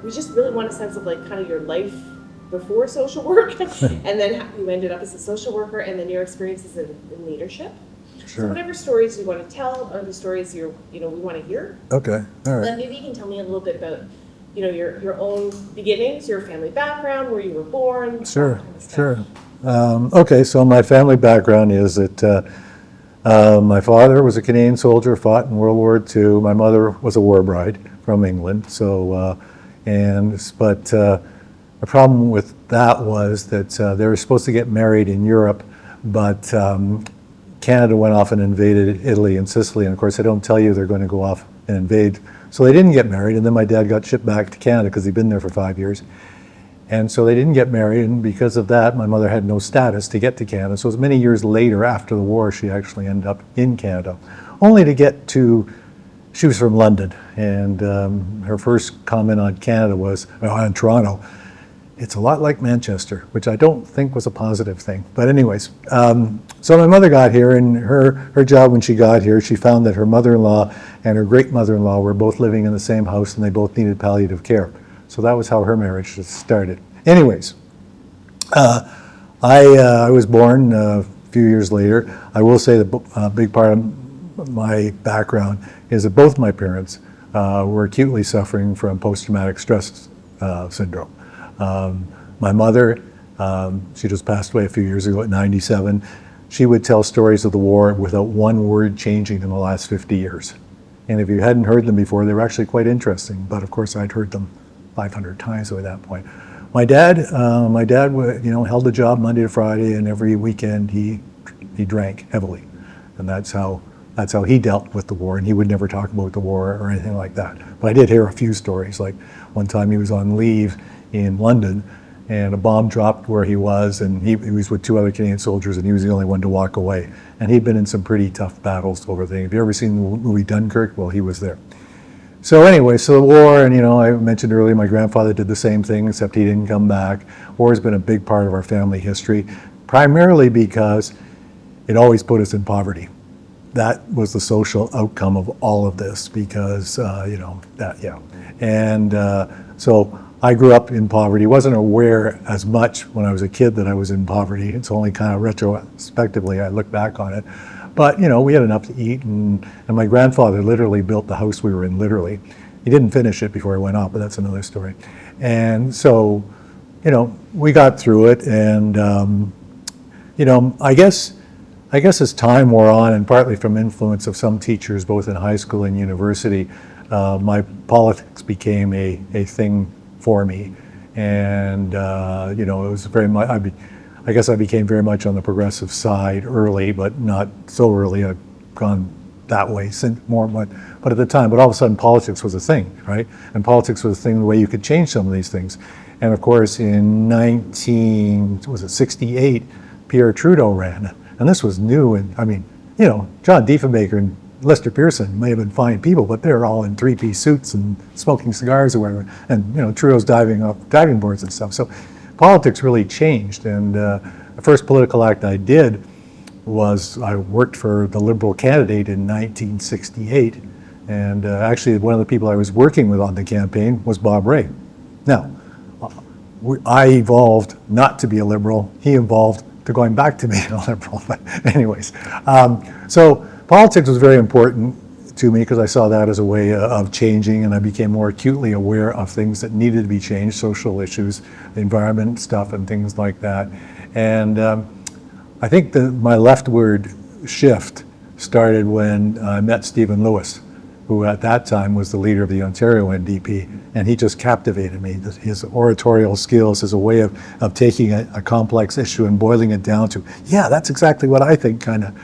we just really want a sense of like kind of your life before social work, and then how you ended up as a social worker, and then your experiences in leadership. Sure. So whatever stories you want to tell, or the stories we want to hear. Okay, all right. Then maybe you can tell me a little bit about, your own beginnings, your family background, where you were born. Sure, that kind of stuff. sure. Okay, so my family background is that my father was a Canadian soldier, fought in World War II. My mother was a war bride from England. So, but the problem with that was that they were supposed to get married in Europe, but Canada went off and invaded Italy and Sicily. And of course, they don't tell you they're going to go off and invade. So they didn't get married. And then my dad got shipped back to Canada because he'd been there for 5 years. And so they didn't get married, and because of that, my mother had no status to get to Canada. So it was many years later, after the war, she actually ended up in Canada, only to get to, she was from London, and her first comment on Canada was, on Toronto, it's a lot like Manchester, which I don't think was a positive thing. But anyways, so my mother got here, and her job when she got here, she found that her mother-in-law and her great-mother-in-law were both living in the same house, and they both needed palliative care. So that was how her marriage started. Anyways, I was born a few years later. I will say that a big part of my background is that both my parents were acutely suffering from post-traumatic stress syndrome. My mother, she just passed away a few years ago at 97. She would tell stories of the war without one word changing in the last 50 years. And if you hadn't heard them before, they were actually quite interesting. But of course, I'd heard them 500 times at that point. My dad, held a job Monday to Friday, and every weekend he drank heavily, and that's how he dealt with the war. And he would never talk about the war or anything like that. But I did hear a few stories. Like one time he was on leave in London, and a bomb dropped where he was, and he was with 2 other Canadian soldiers, and he was the only one to walk away. And he'd been in some pretty tough battles over things. Have you ever seen the movie Dunkirk? Well, he was there. So anyway, so the war, and I mentioned earlier my grandfather did the same thing, except he didn't come back. War has been a big part of our family history, primarily because it always put us in poverty. That was the social outcome of all of this, because, so I grew up in poverty. Wasn't aware as much when I was a kid that I was in poverty. It's only kind of retrospectively I look back on it. But, we had enough to eat, and my grandfather literally built the house we were in, literally. He didn't finish it before he went off, but that's another story. And so, we got through it, and, I guess as time wore on, and partly from influence of some teachers, both in high school and university, my politics became a thing for me. And, it was very much, I guess I became very much on the progressive side early, but not so early. I've gone that way since more, but at the time. But all of a sudden, politics was a thing, right? And politics was a thing, the way you could change some of these things. And of course, in 1968, Pierre Trudeau ran, and this was new. And John Diefenbaker and Lester Pearson may have been fine people, but they're all in 3-piece suits and smoking cigars or whatever. And Trudeau's diving off diving boards and stuff. So politics really changed, and the first political act I did was I worked for the Liberal candidate in 1968, and actually one of the people I was working with on the campaign was Bob Rae. Now, I evolved not to be a Liberal, he evolved to going back to being a Liberal, but anyways. So politics was very important to me because I saw that as a way of changing, and I became more acutely aware of things that needed to be changed, social issues, the environment stuff and things like that. And I think my leftward shift started when I met Stephen Lewis, who at that time was the leader of the Ontario NDP, and he just captivated me. His oratorial skills, his way of taking a complex issue and boiling it down to, yeah, that's exactly what I think kind of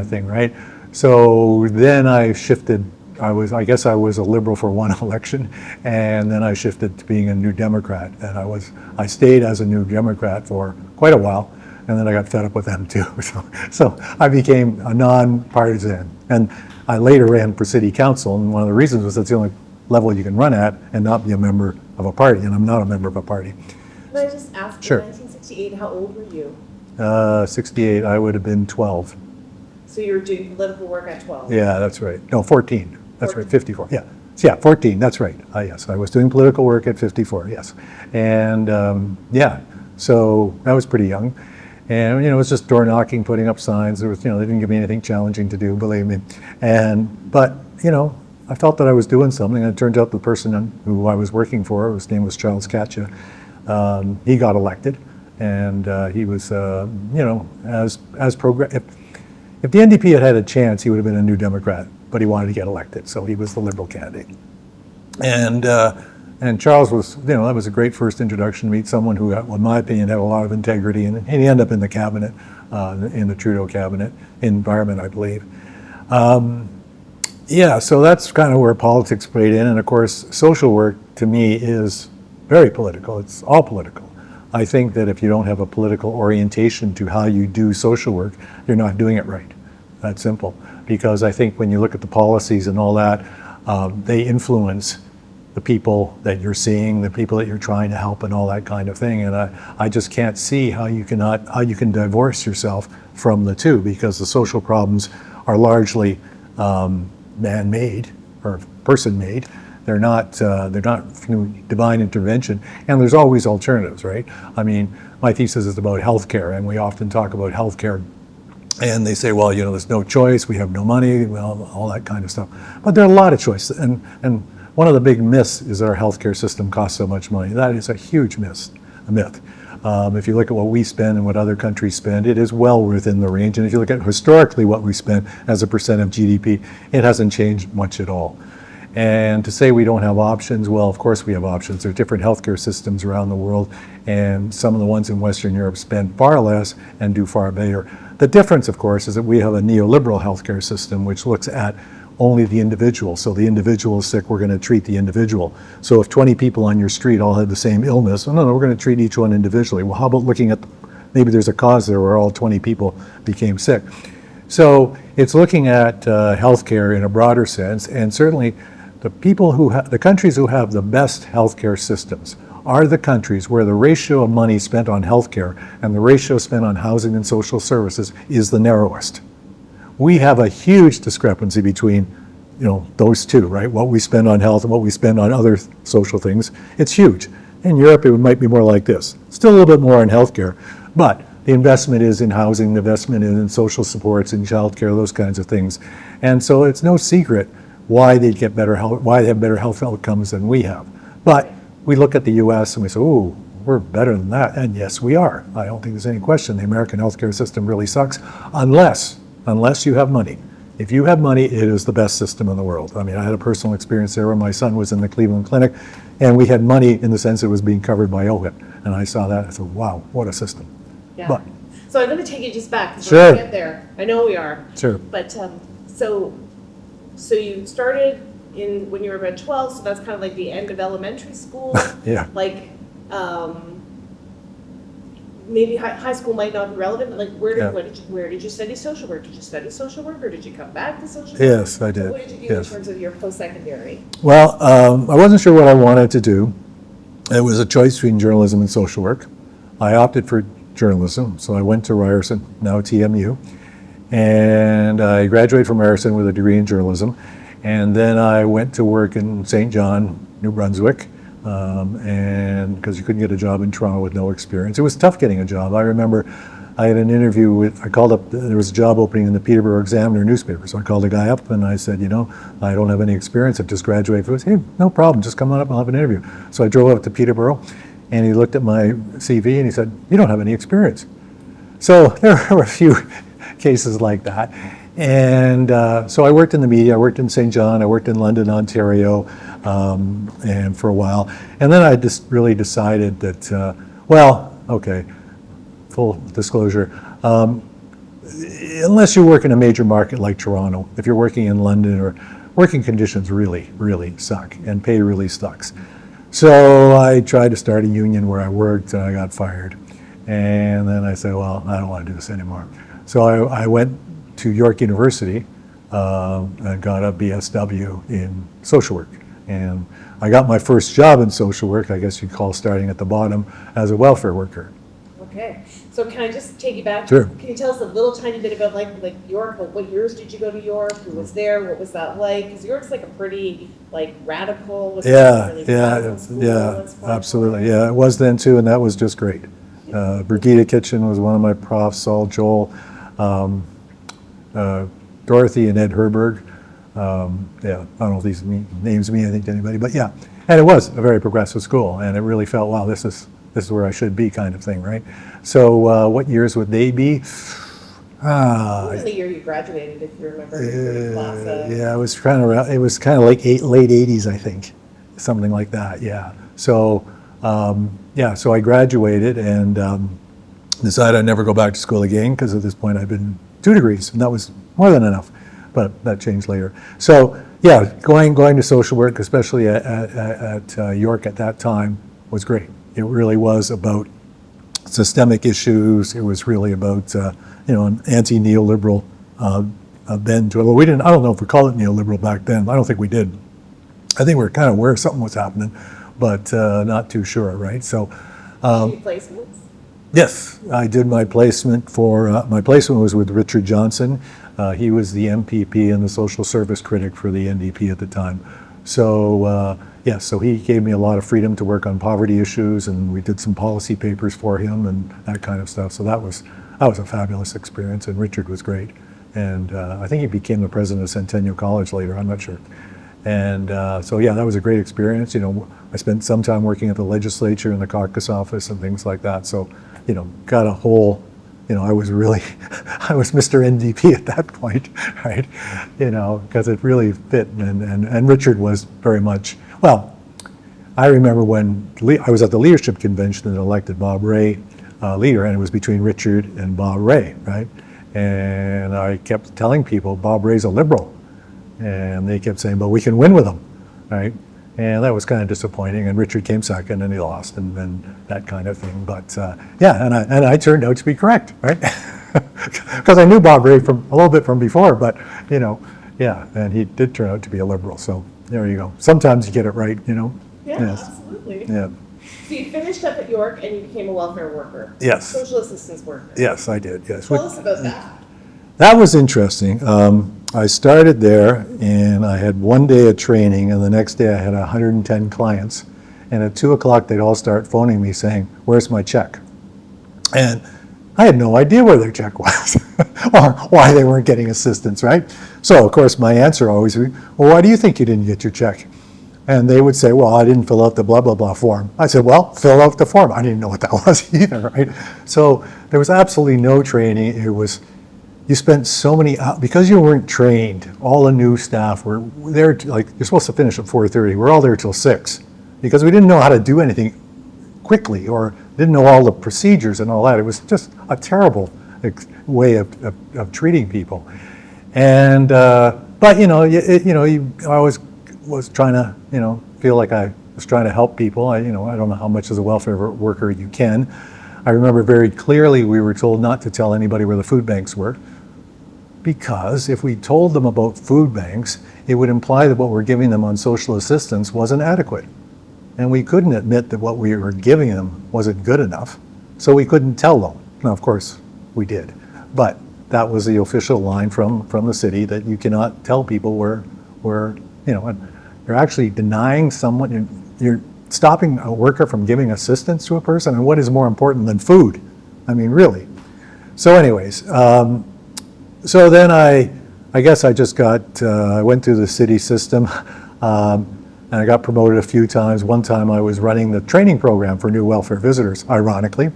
thing, right? So then I shifted. I guess I was a Liberal for one election, and then I shifted to being a New Democrat, and I stayed as a New Democrat for quite a while, and then I got fed up with them too. So I became a non-partisan, and I later ran for city council, and one of the reasons was that's the only level you can run at and not be a member of a party, and I'm not a member of a party. Can I just ask, Sure. In 1968, how old were you? 68, I would have been 12. So you were doing political work at 12? Yeah, that's right. No, 14. That's 14. right, 54, yeah. Yeah, 14, that's right. Yes, I was doing political work at 54, yes. And yeah, so I was pretty young. And, it was just door knocking, putting up signs. There was, they didn't give me anything challenging to do, believe me. But, I felt that I was doing something. And it turned out the person who I was working for, his name was Charles Katcha, he got elected. And he was, if the NDP had had a chance, he would have been a New Democrat, but he wanted to get elected, so he was the Liberal candidate. And Charles was, that was a great first introduction to meet someone who, in my opinion, had a lot of integrity, and he ended up in the cabinet, in the Trudeau cabinet, environment, I believe. Yeah, so that's kind of where politics played in, and of course, social work to me is very political. It's all political. I think that if you don't have a political orientation to how you do social work, you're not doing it right. That's simple. Because I think when you look at the policies and all that, they influence the people that you're seeing, the people that you're trying to help, and all that kind of thing. And I just can't see how you can divorce yourself from the two, because the social problems are largely man-made or person-made. They're not divine intervention, and there's always alternatives, right? I mean, my thesis is about healthcare, and we often talk about healthcare, and they say, well, there's no choice, we have no money, well, all that kind of stuff. But there are a lot of choices, and one of the big myths is that our healthcare system costs so much money. That is a huge myth. If you look at what we spend and what other countries spend, it is well within the range. And if you look at historically what we spend as a percent of GDP, it hasn't changed much at all. And to say we don't have options, well, of course we have options. There are different healthcare systems around the world, and some of the ones in Western Europe spend far less and do far better. The difference, of course, is that we have a neoliberal healthcare system which looks at only the individual. So the individual is sick, we're going to treat the individual. So if 20 people on your street all have the same illness, no, we're going to treat each one individually. Well, how about looking at, maybe there's a cause there where all 20 people became sick. So it's looking at healthcare in a broader sense, and certainly the countries who have the best healthcare systems are the countries where the ratio of money spent on healthcare and the ratio spent on housing and social services is the narrowest. We have a huge discrepancy between, those two, right? What we spend on health and what we spend on other social things. It's huge. In Europe, it might be more like this. Still a little bit more on healthcare, but the investment is in housing, the investment is in social supports, in childcare, those kinds of things. And so it's no secret why they have better health outcomes than we have. But we look at the US and we say, ooh, we're better than that. And yes, we are. I don't think there's any question. The American healthcare system really sucks unless you have money. If you have money, it is the best system in the world. I mean, I had a personal experience there where my son was in the Cleveland Clinic, and we had money in the sense it was being covered by OHIP. And I saw that, I said, wow, what a system. Yeah. But, so I'm going to take you just back, because Sure. we're going to get there. I know we are. Sure. But so you started when you were about 12, so that's kind of like the end of elementary school. Yeah. Like, maybe high school might not be relevant, but like where did you study social work? Did you study social work, or did you come back to social work? Yes, I did. What did you do in terms of your post-secondary? Well, I wasn't sure what I wanted to do. It was a choice between journalism and social work. I opted for journalism, so I went to Ryerson, now TMU, and I graduated from Ryerson with a degree in journalism, and then I went to work in St. John, New Brunswick, and because you couldn't get a job in Toronto with no experience. It was tough getting a job. I remember I had an interview I called up, there was a job opening in the Peterborough Examiner newspaper, so I called the guy up and I said, I don't have any experience, I've just graduated. He said, hey, no problem, just come on up, I'll have an interview. So I drove up to Peterborough, and he looked at my CV and he said, you don't have any experience. So there were a few cases like that. And so I worked in the media, I worked in St. John, I worked in London, Ontario, and for a while. And then I just really decided that, full disclosure, unless you work in a major market like Toronto, if you're working in London, working conditions really, really suck, and pay really sucks. So I tried to start a union where I worked, and I got fired. And then I said, well, I don't want to do this anymore. So I went to York University and got a BSW in social work. And I got my first job in social work, I guess you'd call starting at the bottom, as a welfare worker. Okay, so can I just take you back? Sure. Can you tell us a little tiny bit about like York? Like, what years did you go to York? Who was there? What was that like? Because York's like a pretty like radical. Was it Yeah, really yeah, radical school yeah, once upon a absolutely. time? Yeah, it was then too, and that was just great. Brigida Kitchen was one of my profs, Saul Joel, um, Dorothy and Ed Herberg. Yeah, I don't know if these names mean anything to anybody, but yeah. And it was a very progressive school, and it really felt, wow, this is where I should be, kind of thing, right? So what years would they be? What was the year you graduated, if you remember? Your class, Yeah, it was kind of like late 80s, I think, something like that. Yeah. So yeah, so I graduated and decided I'd never go back to school again because at this point I'd been 2 degrees, and that was more than enough. But that changed later. So yeah, going to social work, especially at York at that time, was great. It really was about systemic issues. It was really about an anti-neoliberal bend to it. Well, we didn't. I don't know if we called it neoliberal back then. I don't think we did. I think we were kind of aware something was happening, but not too sure, right? So. any placements? Yes, I did my placement my placement was with Richard Johnson. He was the MPP and the social service critic for the NDP at the time. So yeah, so he gave me a lot of freedom to work on poverty issues, and we did some policy papers for him and that kind of stuff. So that was a fabulous experience, and Richard was great. And I think he became the president of Centennial College later, I'm not sure. And so yeah, that was a great experience. I spent some time working at the legislature and the caucus office and things like that. So got a whole, I was really, I was Mr. NDP at that point, right? Because it really fit. And Richard was very much, well, I remember when I was at the leadership convention and elected Bob Ray leader, and it was between Richard and Bob Ray, right? And I kept telling people, Bob Ray's a liberal. And they kept saying, but we can win with him, right? And that was kind of disappointing. And Richard came second, and he lost, and that kind of thing. But yeah, and I turned out to be correct, right? Because I knew Bob Ray a little bit from before, but yeah, and he did turn out to be a liberal. So there you go. Sometimes you get it right, Yeah, Yes. absolutely. Yeah. So you finished up at York and you became a welfare worker. Yes. Social assistance worker. Yes, I did. Yes. Tell us about that. That was interesting. I started there, and I had one day of training, and the next day I had 110 clients. And at 2 o'clock, they'd all start phoning me saying, "Where's my check?" And I had no idea where their check was or why they weren't getting assistance, right? So, of course, my answer always would be, "Well, why do you think you didn't get your check?" And they would say, "Well, I didn't fill out the blah, blah, blah form." I said, "Well, fill out the form." I didn't know what that was either, right? So there was absolutely no training. You spent so many hours, because you weren't trained, all the new staff were there, you're supposed to finish at 4:30. We're all there till 6 because we didn't know how to do anything quickly or didn't know all the procedures and all that. It was just a terrible way of treating people. And, but, I always was trying to, feel like I was trying to help people. I don't know how much as a welfare worker you can. I remember very clearly we were told not to tell anybody where the food banks were, because if we told them about food banks, it would imply that what we're giving them on social assistance wasn't adequate. And we couldn't admit that what we were giving them wasn't good enough, so we couldn't tell them. Now, of course, we did. But that was the official line from the city, that you cannot tell people where and you're actually denying someone, you're stopping a worker from giving assistance to a person, and what is more important than food? I mean, really. So anyways, so then I guess I just I went through the city system, and I got promoted a few times. One time I was running the training program for new welfare visitors, ironically.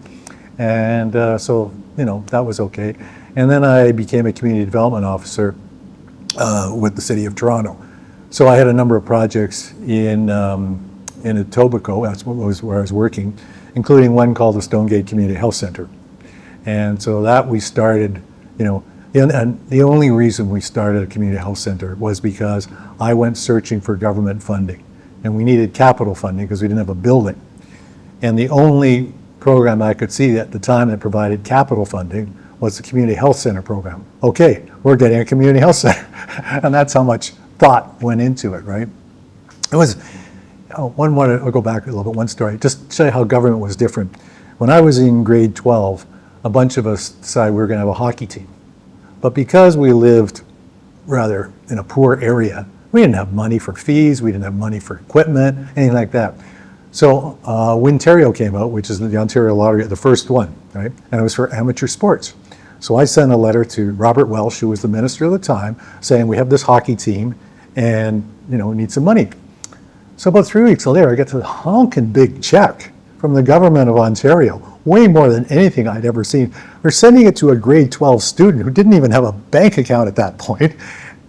And so, that was okay. And then I became a community development officer with the City of Toronto. So I had a number of projects in Etobicoke, that's where I was working, including one called the Stonegate Community Health Center. And so that we started, and the only reason we started a community health center was because I went searching for government funding, and we needed capital funding because we didn't have a building. And the only program I could see at the time that provided capital funding was the community health center program. Okay, we're getting a community health center. And that's how much thought went into it, right? It was, I'll go back a little bit, one story, just to show you how government was different. When I was in grade 12, a bunch of us decided we were going to have a hockey team. But because we lived rather in a poor area, we didn't have money for fees, we didn't have money for equipment, anything like that. So Wintario came out, which is the Ontario Lottery, the first one, right? And it was for amateur sports. So I sent a letter to Robert Welsh, who was the minister at the time, saying we have this hockey team and we need some money. So about 3 weeks later, I get this honking big check from the government of Ontario, way more than anything I'd ever seen. We're sending it to a grade 12 student who didn't even have a bank account at that point.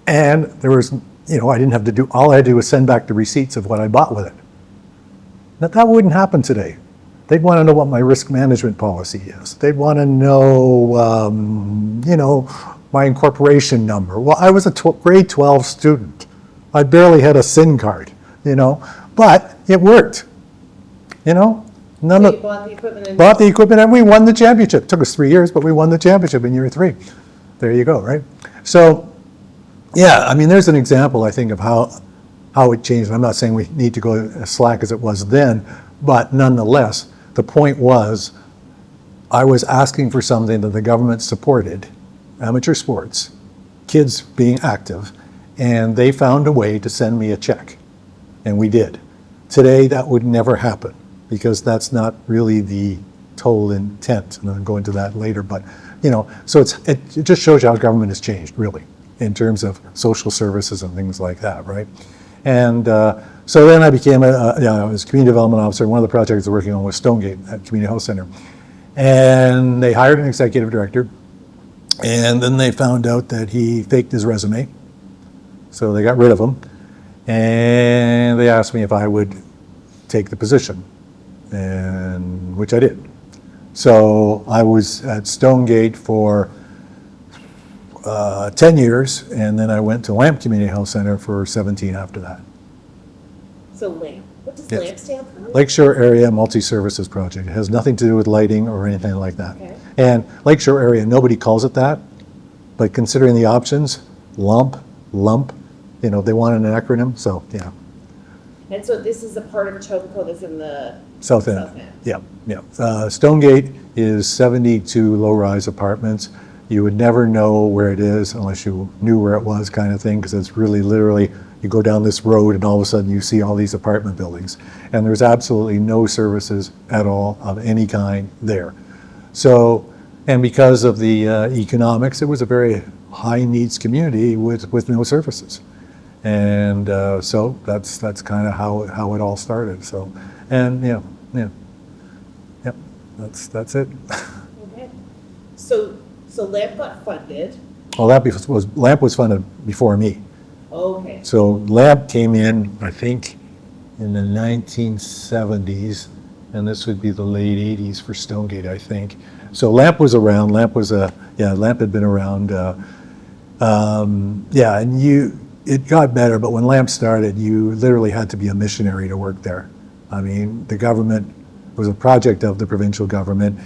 And there was, I didn't have to do, all I had to do was send back the receipts of what I bought with it. Now, that wouldn't happen today. They'd want to know what my risk management policy is. They'd want to know, my incorporation number. Well, I was a grade 12 student. I barely had a SIN card, but it worked, None So of, you bought the equipment and. bought the equipment and we won the championship. It took us 3 years, but we won the championship in year 3. There you go, right? So, yeah, I mean, there's an example, I think, of how it changed. I'm not saying we need to go as slack as it was then, but nonetheless, the point was, I was asking for something that the government supported, amateur sports, kids being active, and they found a way to send me a check, and we did. Today, that would never happen, because that's not really the total intent, and I'll go into that later, but, so it just shows you how government has changed, really, in terms of social services and things like that, right? And so then I became I was a community development officer. One of the projects I was working on was Stonegate at Community Health Center. And they hired an executive director, and then they found out that he faked his resume. So they got rid of him, and they asked me if I would take the position, and which I did. So I was at Stonegate for 10 years, and then I went to Lamp Community Health Center for 17 after that. So LAMP, what does Yes. LAMP stand for? Lakeshore Area Multi-Services Project. It has nothing to do with lighting or anything like that. Okay. And Lakeshore Area, nobody calls it that, but considering the options, lump, they want an acronym, so yeah. And so this is a part of Etobicoke that's in the South End. Yeah. Stonegate is 72 low-rise apartments. You would never know where it is unless you knew where it was, kind of thing, because it's really literally, you go down this road and all of a sudden you see all these apartment buildings. And there's absolutely no services at all of any kind there. So, and because of the economics, it was a very high needs community with no services. And so that's kind of how it all started. So, and that's it. Okay. So LAMP got funded. Well, LAMP was funded before me. Okay. So LAMP came in, I think, in the 1970s, and this would be the late 80s for Stonegate, I think. So LAMP was around. LAMP had been around. And it got better, but when LAMP started, you literally had to be a missionary to work there. I mean, the government was a project of the provincial government.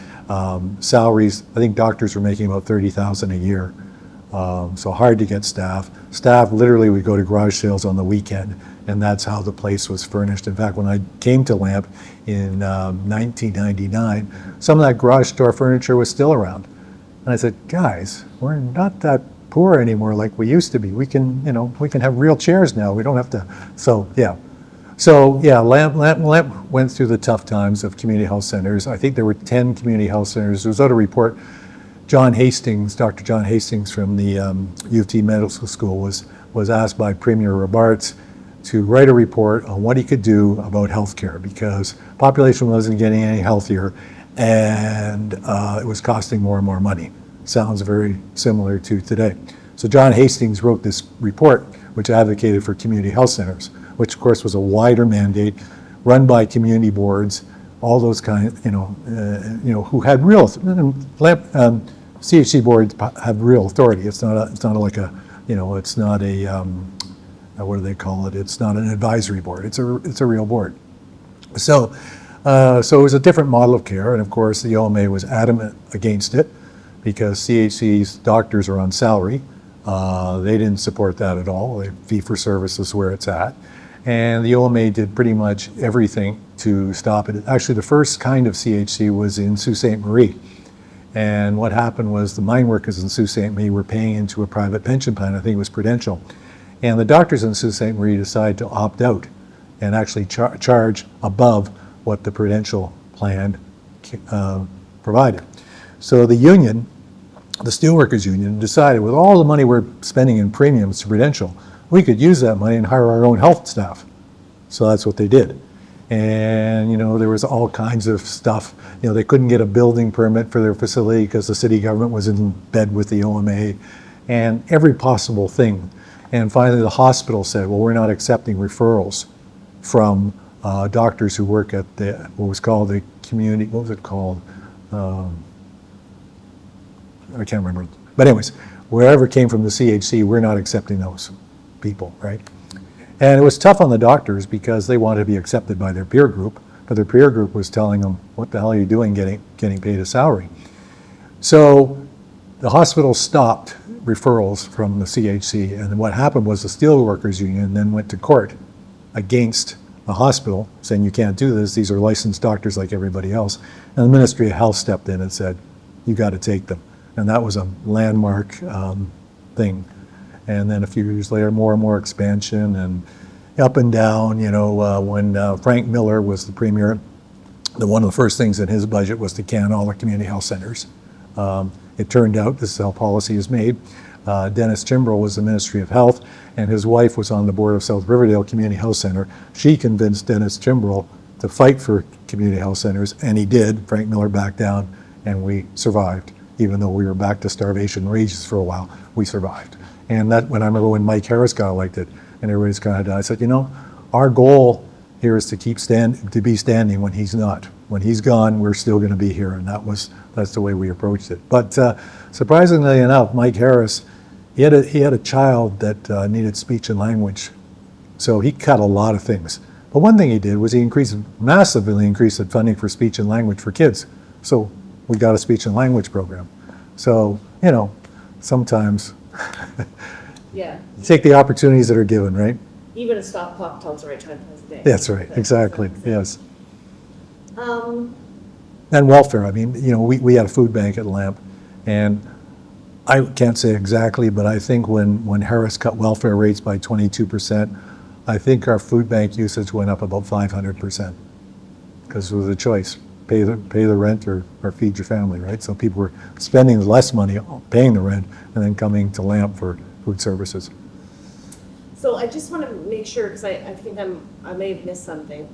Salaries, I think doctors were making about $30,000 a year. So hard to get staff. Staff literally would go to garage sales on the weekend, and that's how the place was furnished. In fact, when I came to LAMP in 1999, some of that garage door furniture was still around. And I said, guys, we're not that poor anymore like we used to be. We can have real chairs now. We don't have to, LAMP went through the tough times of community health centers. I think there were 10 community health centers. There was out a report. Dr. John Hastings from the U of T Medical School was asked by Premier Robarts to write a report on what he could do about healthcare, because population wasn't getting any healthier, and it was costing more and more money. Sounds very similar to today. So John Hastings wrote this report which advocated for community health centers, which of course was a wider mandate, run by community boards, all those kind, who had real CHC boards have real authority. It's not like a what do they call it? It's not an advisory board. It's a real board. So it was a different model of care, and of course the OMA was adamant against it because CHC's doctors are on salary. They didn't support that at all. Fee for service is where it's at. And the OMA did pretty much everything to stop it. Actually, the first kind of CHC was in Sault Ste. Marie. And what happened was the mine workers in Sault Ste. Marie were paying into a private pension plan, I think it was Prudential. And the doctors in Sault Ste. Marie decided to opt out and actually charge above what the Prudential plan provided. So the union, the steelworkers union, decided with all the money we're spending in premiums to Prudential, we could use that money and hire our own health staff. So that's what they did. And, there was all kinds of stuff. They couldn't get a building permit for their facility because the city government was in bed with the OMA and every possible thing. And finally, the hospital said, well, we're not accepting referrals from doctors who work at what was called the community, what was it called? I can't remember. But anyways, wherever came from the CHC, we're not accepting those people, right? And it was tough on the doctors because they wanted to be accepted by their peer group, but their peer group was telling them, what the hell are you doing getting paid a salary? So the hospital stopped referrals from the CHC, and what happened was the Steelworkers Union then went to court against the hospital, saying you can't do this, these are licensed doctors like everybody else. And the Ministry of Health stepped in and said, you got to take them. And that was a landmark thing. And then a few years later, more and more expansion and up and down. When Frank Miller was the premier, one of the first things in his budget was to can all the community health centers. It turned out this is how policy is made. Dennis Chimbrow was the Ministry of Health, and his wife was on the board of South Riverdale Community Health Center. She convinced Dennis Chimbrow to fight for community health centers, and he did. Frank Miller backed down, and we survived. Even though we were back to starvation wages for a while, we survived. And that, when I remember when Mike Harris got elected, and everybody's kind of, I said, our goal here is to be standing when he's not. When he's gone, we're still going to be here, and that's the way we approached it. But surprisingly enough, Mike Harris, he had a child that needed speech and language, so he cut a lot of things. But one thing he did was he massively increased the funding for speech and language for kids. So we got a speech and language program. So sometimes. Yeah. You take the opportunities that are given, right? Even a stop clock tells the right time twice a day. That's right, exactly, yes. Um, And welfare, we had a food bank at LAMP, and I can't say exactly, but I think when Harris cut welfare rates by 22%, I think our food bank usage went up about 500%, because it was a choice. Pay the rent or feed your family, right? So people were spending less money paying the rent and then coming to LAMP for food services. So I just want to make sure, because I think I may have missed something.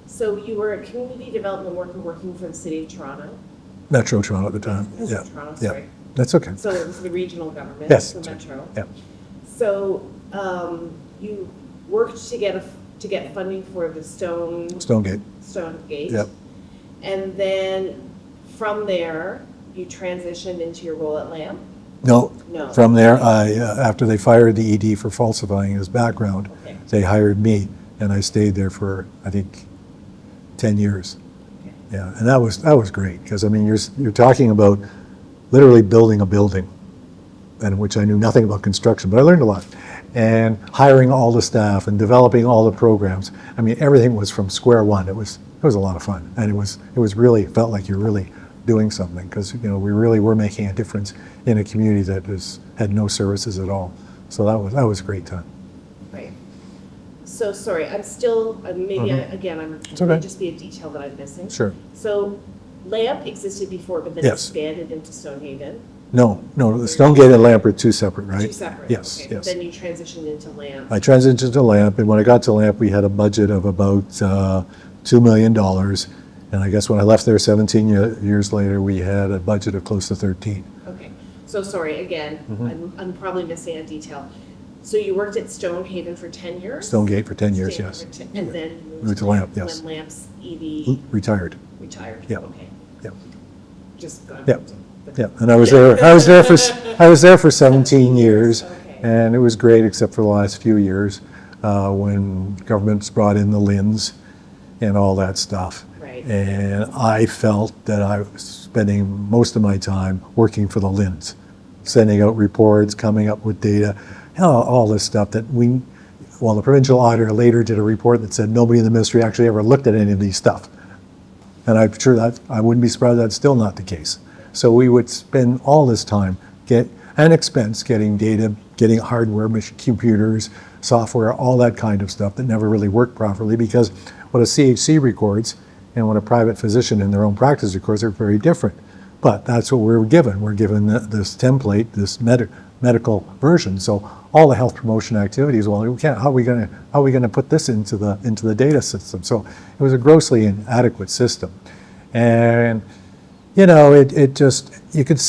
So you were a community development worker working for the city of Toronto? Metro Toronto at the time, yeah. Toronto, sorry. Yeah, that's okay. So it was the regional government, Yes. the Metro. Yeah. So you worked to get funding for the Stonegate. Stonegate. Yep. And then from there, you transitioned into your role at LAMP? No. No. From there, after they fired the ED for falsifying his background, Okay. they hired me, and I stayed there for, I think, 10 years. Okay. Yeah, and that was great, because you're talking about literally building a building, and which I knew nothing about construction, but I learned a lot. And hiring all the staff and developing all the programs. Everything was from square one. It was a lot of fun, and it was really felt like you're really doing something, because we really were making a difference in a community that had no services at all. So that was a great time. Right. So sorry, I'm still, maybe It's it may okay. just be a detail that I'm missing. Sure. So LAMP existed before, but then Yes. expanded into Stonehaven? No, the Stonegate and LAMP are two separate, right? Two separate? Yes, Okay. yes. Then you transitioned into LAMP? I transitioned to LAMP, and when I got to LAMP, we had a budget of about $2 million. And I guess when I left there 17 years later, we had a budget of close to 13. Okay. So sorry, again, I'm probably missing a detail. So you worked at Stonehaven for 10 years? Stonegate for 10 years, yes. And then you Moved to LAMP, yes. When LAMP's ED Retired. retired? Yeah. Okay. Yeah. Just got Yeah. Yeah, and I was there for 17 years, Okay. and it was great except for the last few years when governments brought in the LINs and all that stuff. Right. And I felt that I was spending most of my time working for the LINs, sending out reports, coming up with data, all this stuff that Well, the provincial auditor later did a report that said nobody in the ministry actually ever looked at any of these stuff. And I'm sure that, I wouldn't be surprised that's still not the case. So we would spend all this time, and expense getting data, getting hardware, computers, software, all that kind of stuff that never really worked properly, because what a CHC records and what a private physician in their own practice records are very different. But that's what we're given. We're given this template, this medical version. So all the health promotion activities, well, we can't, how are we going to put this into the data system? So it was a grossly inadequate system. And you know, it just, you could,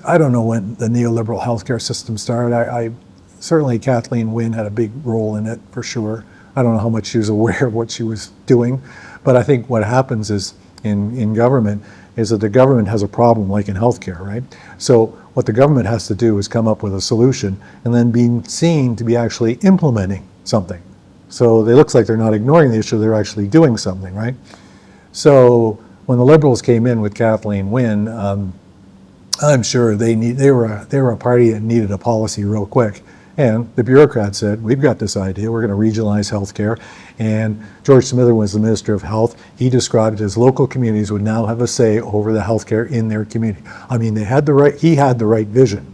I don't know when the neoliberal healthcare system started. I certainly Kathleen Wynne had a big role in it, for sure. I don't know how much she was aware of what she was doing, but I think what happens is in government is that the government has a problem, like in healthcare, right? So what the government has to do is come up with a solution and then be seen to be actually implementing something. So it looks like they're not ignoring the issue, they're actually doing something, right? So when the Liberals came in with Kathleen Wynne, I'm sure they were a party that needed a policy real quick. And the bureaucrats said, we've got this idea, we're going to regionalize healthcare. And George Smither was the Minister of Health. He described it as local communities would now have a say over the healthcare in their community. I mean, he had the right vision.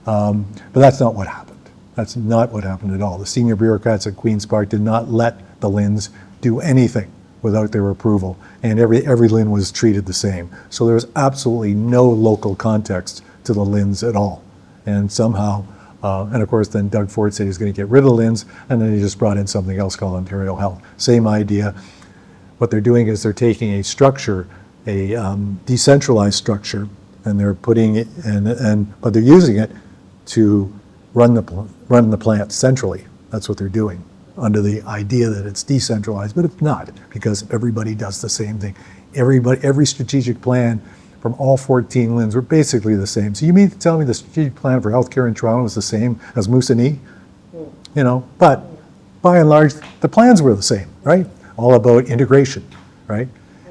But that's not what happened. That's not what happened at all. The senior bureaucrats at Queen's Park did not let the LHINs do anything without their approval, and every LHIN was treated the same. So there was absolutely no local context to the LHINs at all. And somehow, and of course then Doug Ford said he's going to get rid of the LHINs, and then he just brought in something else called Ontario Health. Same idea. What they're doing is they're taking a structure, a decentralized structure, and they're putting it, but they're using it to run the plant centrally. That's what they're doing, under the idea that it's decentralized, but it's not, because everybody does the same thing. Every strategic plan from all 14 LHINs were basically the same. So you mean to tell me the strategic plan for healthcare in Toronto was the same as Moosonee? You know, but by and large, the plans were the same, right? All about integration, right?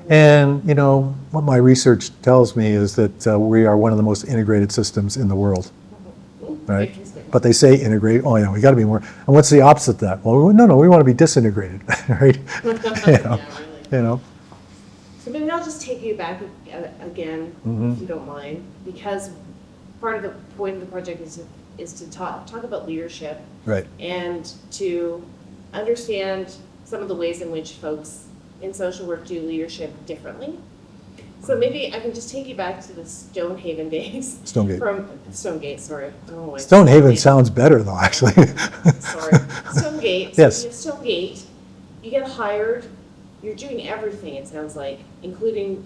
And you know, what my research tells me is that we are one of the most integrated systems in the world, right? But they say integrate, oh yeah, we got to be more. And what's the opposite of that? Well, no, we want to be disintegrated, right? You know. So maybe I'll just take you back again, if you don't mind, because part of the point of the project is to talk about leadership, right? And to understand some of the ways in which folks in social work do leadership differently. So maybe I can just take you back to the Stonehaven days. Stonegate, sorry. Oh, Stonehaven sounds better though, actually. Sorry. Stonegate. Yes. So Stonegate, you get hired, you're doing everything, it sounds like, including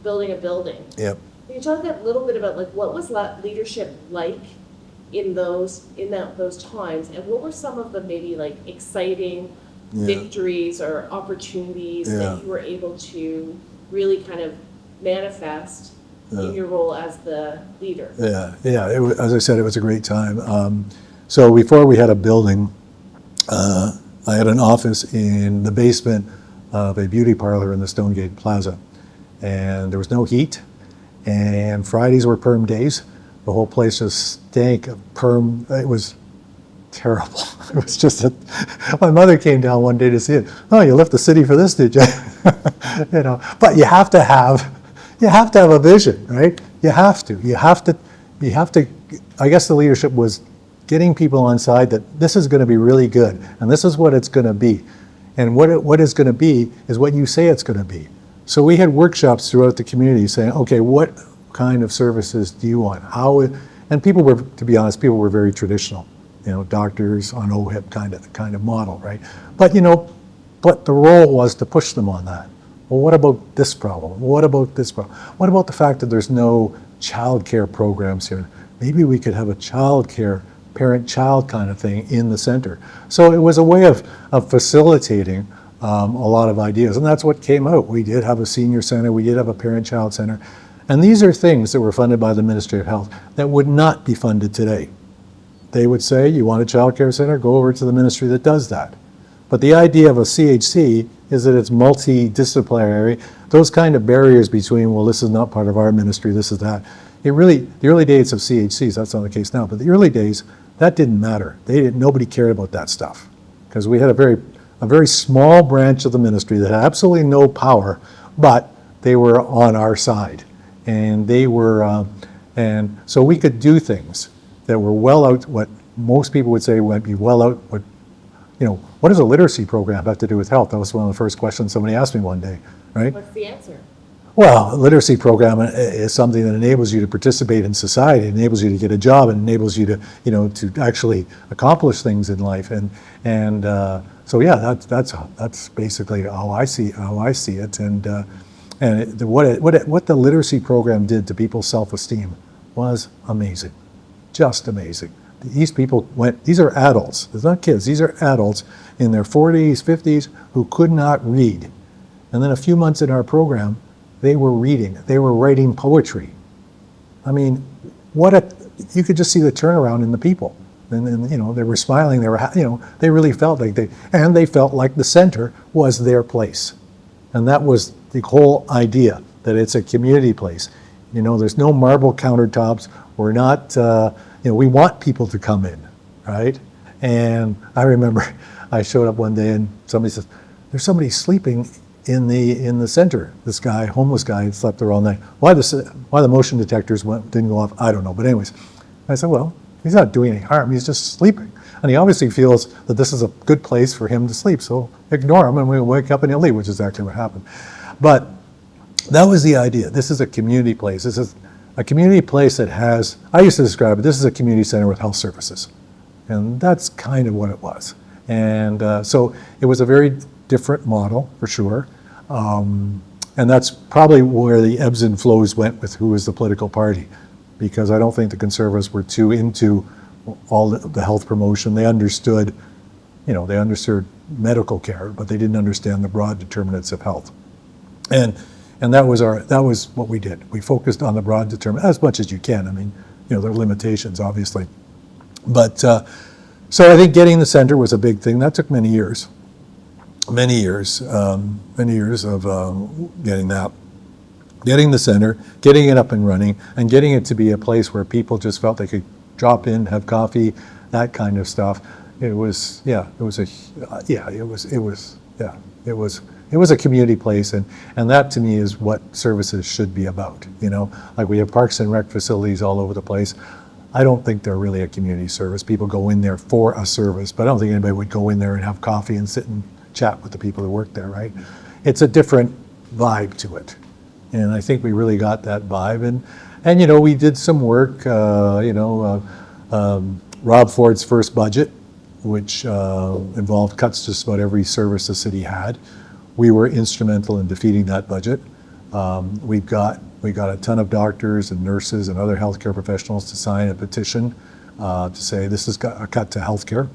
building a building. Yep. Can you talk a little bit about like what was that leadership like in those times, and what were some of the maybe like exciting victories or opportunities that you were able to really kind of manifest in your role as the leader? As I said, it was a great time. So before we had a building, I had an office in the basement of a beauty parlor in the Stonegate Plaza, and there was no heat, and Fridays were perm days. The whole place just stank of perm. It was terrible. It was just my mother came down one day to see it. Oh, you left the city for this, did you? You know, but you have to have a vision, right? You have to, I guess the leadership was getting people on side that this is going to be really good, and this is what it's going to be. And what it's going to be is what you say it's going to be. So we had workshops throughout the community saying, okay, what kind of services do you want? And people were, to be honest, people were very traditional, you know, doctors on OHIP kind of model, right? But you know, but the role was to push them on that. Well, what about this problem? What about this problem? What about the fact that there's no child care programs here? Maybe we could have a child care, parent-child kind of thing in the center. So it was a way of facilitating a lot of ideas, and that's what came out. We did have a senior center, we did have a parent-child center, and these are things that were funded by the Ministry of Health that would not be funded today. They would say, you want a child care center, go over to the ministry that does that. But the idea of a CHC is that it's multidisciplinary. Those kind of barriers between, well, this is not part of our ministry, this is that. The early days of CHCs, that's not the case now, but the early days, that didn't matter. Nobody cared about that stuff. because we had a very small branch of the ministry that had absolutely no power, but they were on our side, and they were, and so we could do things that were well out what most people would say would be well out what, what does a literacy program have to do with health? That was one of the first questions somebody asked me one day, right? What's the answer? Well, a literacy program is something that enables you to participate in society, enables you to get a job, and enables you to, to actually accomplish things in life. And so yeah, that's basically how I see it. And what the literacy program did to people's self-esteem was amazing, just amazing. These people these are adults, it's not kids, these are adults in their 40s, 50s who could not read. And then a few months in our program, they were reading, they were writing poetry. I mean, you could just see the turnaround in the people. And they were smiling, they were, they really felt like they felt like the center was their place. And that was the whole idea, that it's a community place. There's no marble countertops. We're not, we want people to come in, right? And I remember I showed up one day and somebody says, there's somebody sleeping in the center. This guy, homeless guy, had slept there all night. Why the motion detectors didn't go off, I don't know. But anyways, I said, well, he's not doing any harm. He's just sleeping. And he obviously feels that this is a good place for him to sleep. So ignore him and we'll wake up and he'll leave, which is actually what happened. But that was the idea. This is a community place. This is a community place that has, I used to describe it, this is a community center with health services. And that's kind of what it was. And so it was a very different model, for sure. And that's probably where the ebbs and flows went with who was the political party, because I don't think the Conservatives were too into all the health promotion. They understood, they understood medical care, but they didn't understand the broad determinants of health. And that was what we did. We focused on the broad determinants as much as you can. I mean, there are limitations, obviously. But so I think getting the center was a big thing. That took many years. Many years of getting that. Getting the center, getting it up and running, and getting it to be a place where people just felt they could drop in, have coffee, that kind of stuff. It was a community place, and that to me is what services should be about. Like we have parks and rec facilities all over the place. I don't think they're really a community service. People go in there for a service, but I don't think anybody would go in there and have coffee and sit and chat with the people who work there, right? It's a different vibe to it. And I think we really got that vibe. And we did some work, Rob Ford's first budget, which involved cuts to just about every service the city had. We were instrumental in defeating that budget. We got a ton of doctors and nurses and other healthcare professionals to sign a petition to say this is a cut to healthcare.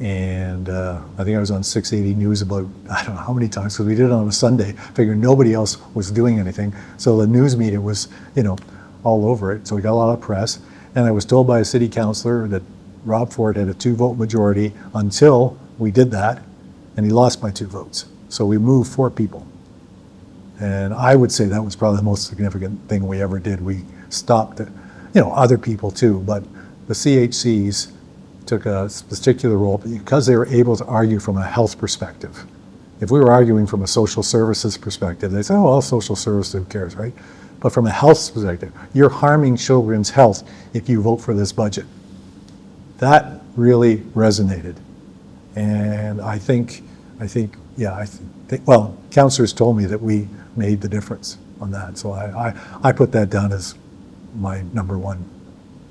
And I think I was on 680 News about, I don't know how many times, because we did it on a Sunday, figured nobody else was doing anything. So the news media was, all over it. So we got a lot of press. And I was told by a city councilor that Rob Ford had a 2-vote majority until we did that, and he lost by 2 votes. So we moved 4 people. And I would say that was probably the most significant thing we ever did. We stopped, other people too, but the CHCs took a particular role because they were able to argue from a health perspective. If we were arguing from a social services perspective, they say, oh, well, social services, who cares, right? But from a health perspective, you're harming children's health if you vote for this budget. That really resonated. And I think, well, councillors told me that we made the difference on that. So I put that down as my number one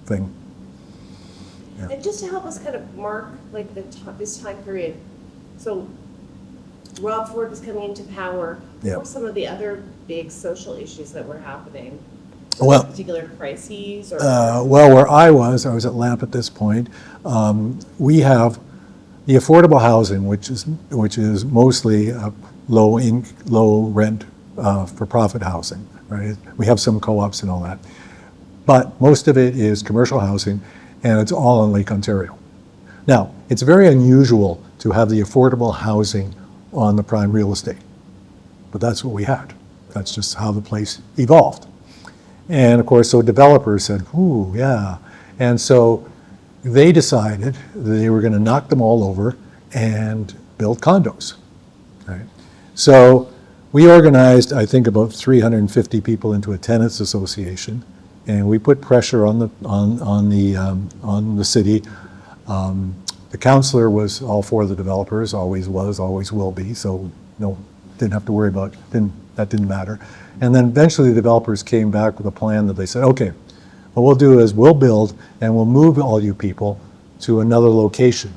thing. Yeah. And just to help us kind of mark like this time period, so Rob Ford was coming into power. Yeah. What were some of the other big social issues that were happening? Well, particular crises? Or? Well, where I was at LAMP at this point. We have the affordable housing, which is mostly low rent for profit housing, right? We have some co-ops and all that, but most of it is commercial housing, and it's all in Lake Ontario. Now, it's very unusual to have the affordable housing on the prime real estate, but that's what we had. That's just how the place evolved. And of course, so developers said, ooh, yeah. And so they decided that they were going to knock them all over, and build condos, right? So we organized, I think, about 350 people into a tenants association, and we put pressure on the city. The councillor was all for the developers, always was, always will be. So no, didn't have to worry about. That didn't matter. And then eventually the developers came back with a plan that they said, okay, what we'll do is we'll build and we'll move all you people to another location.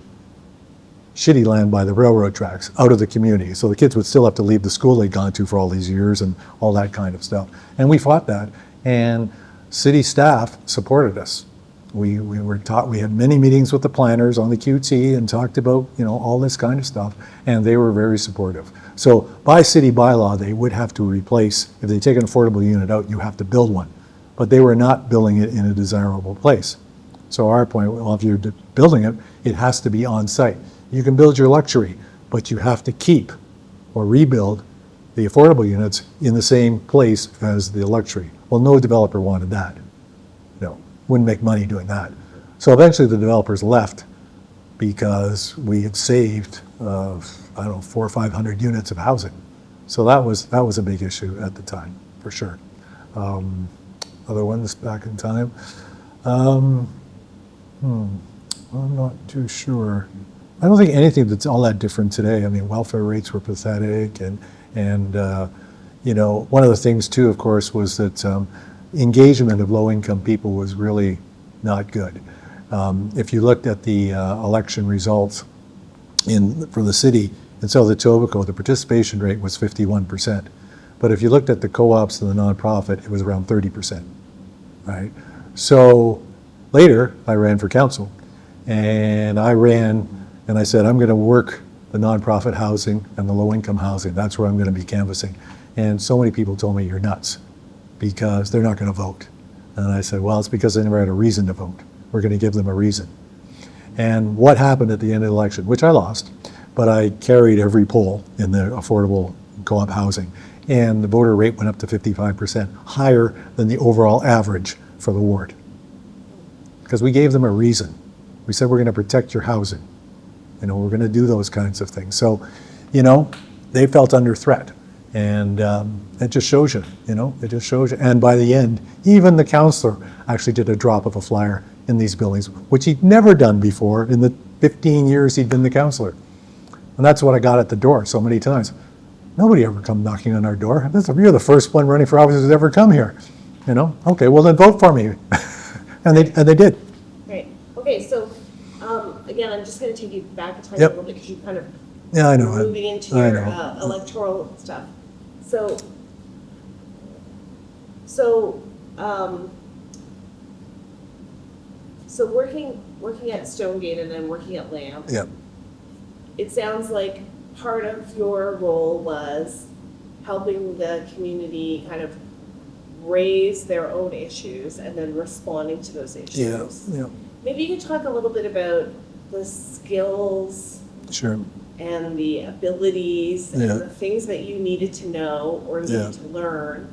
Shitty land by the railroad tracks, out of the community. So the kids would still have to leave the school they'd gone to for all these years and all that kind of stuff. And we fought that, and city staff supported us. We had many meetings with the planners on the QT and talked about, all this kind of stuff, and they were very supportive. So by city bylaw, they would have to replace, if they take an affordable unit out, you have to build one. But they were not building it in a desirable place. So our point, well, if you're building it, it has to be on site. You can build your luxury, but you have to keep or rebuild the affordable units in the same place as the luxury. Well, no developer wanted that. Wouldn't make money doing that. So eventually the developers left because we had saved, 400 or 500 units of housing. So that was a big issue at the time, for sure. Other ones back in time. I'm not too sure. I don't think anything that's all that different today. I mean, welfare rates were pathetic, and one of the things too, of course, was that engagement of low-income people was really not good. If you looked at the election results for the city in South Etobicoke, the participation rate was 51%. But if you looked at the co-ops and the nonprofit, it was around 30%, right? So later, I ran for council, and I said, I'm going to work the nonprofit housing and the low-income housing. That's where I'm going to be canvassing. And so many people told me, you're nuts, because they're not going to vote. And I said, well, it's because they never had a reason to vote. We're going to give them a reason. And what happened at the end of the election, which I lost, but I carried every poll in the affordable co-op housing. And the voter rate went up to 55%, higher than the overall average for the ward. Because we gave them a reason. We said, we're going to protect your housing. We're going to do those kinds of things. So, they felt under threat. And it just shows you, it just shows you. And by the end, even the councillor actually did a drop of a flyer in these buildings, which he'd never done before in the 15 years he'd been the councillor. And that's what I got at the door so many times. Nobody ever come knocking on our door. You're the first one running for office who's ever come here. Okay, well then vote for me. and they did. Great. Okay, so again, I'm just going to take you back a tiny little bit, because you kind of I know. moving into your electoral stuff. So working at Stonegate and then working at Lamb. Yep. It sounds like part of your role was helping the community kind of raise their own issues and then responding to those issues. Yeah. Maybe you could talk a little bit about the skills. Sure. And the abilities and the things that you needed to know or needed to learn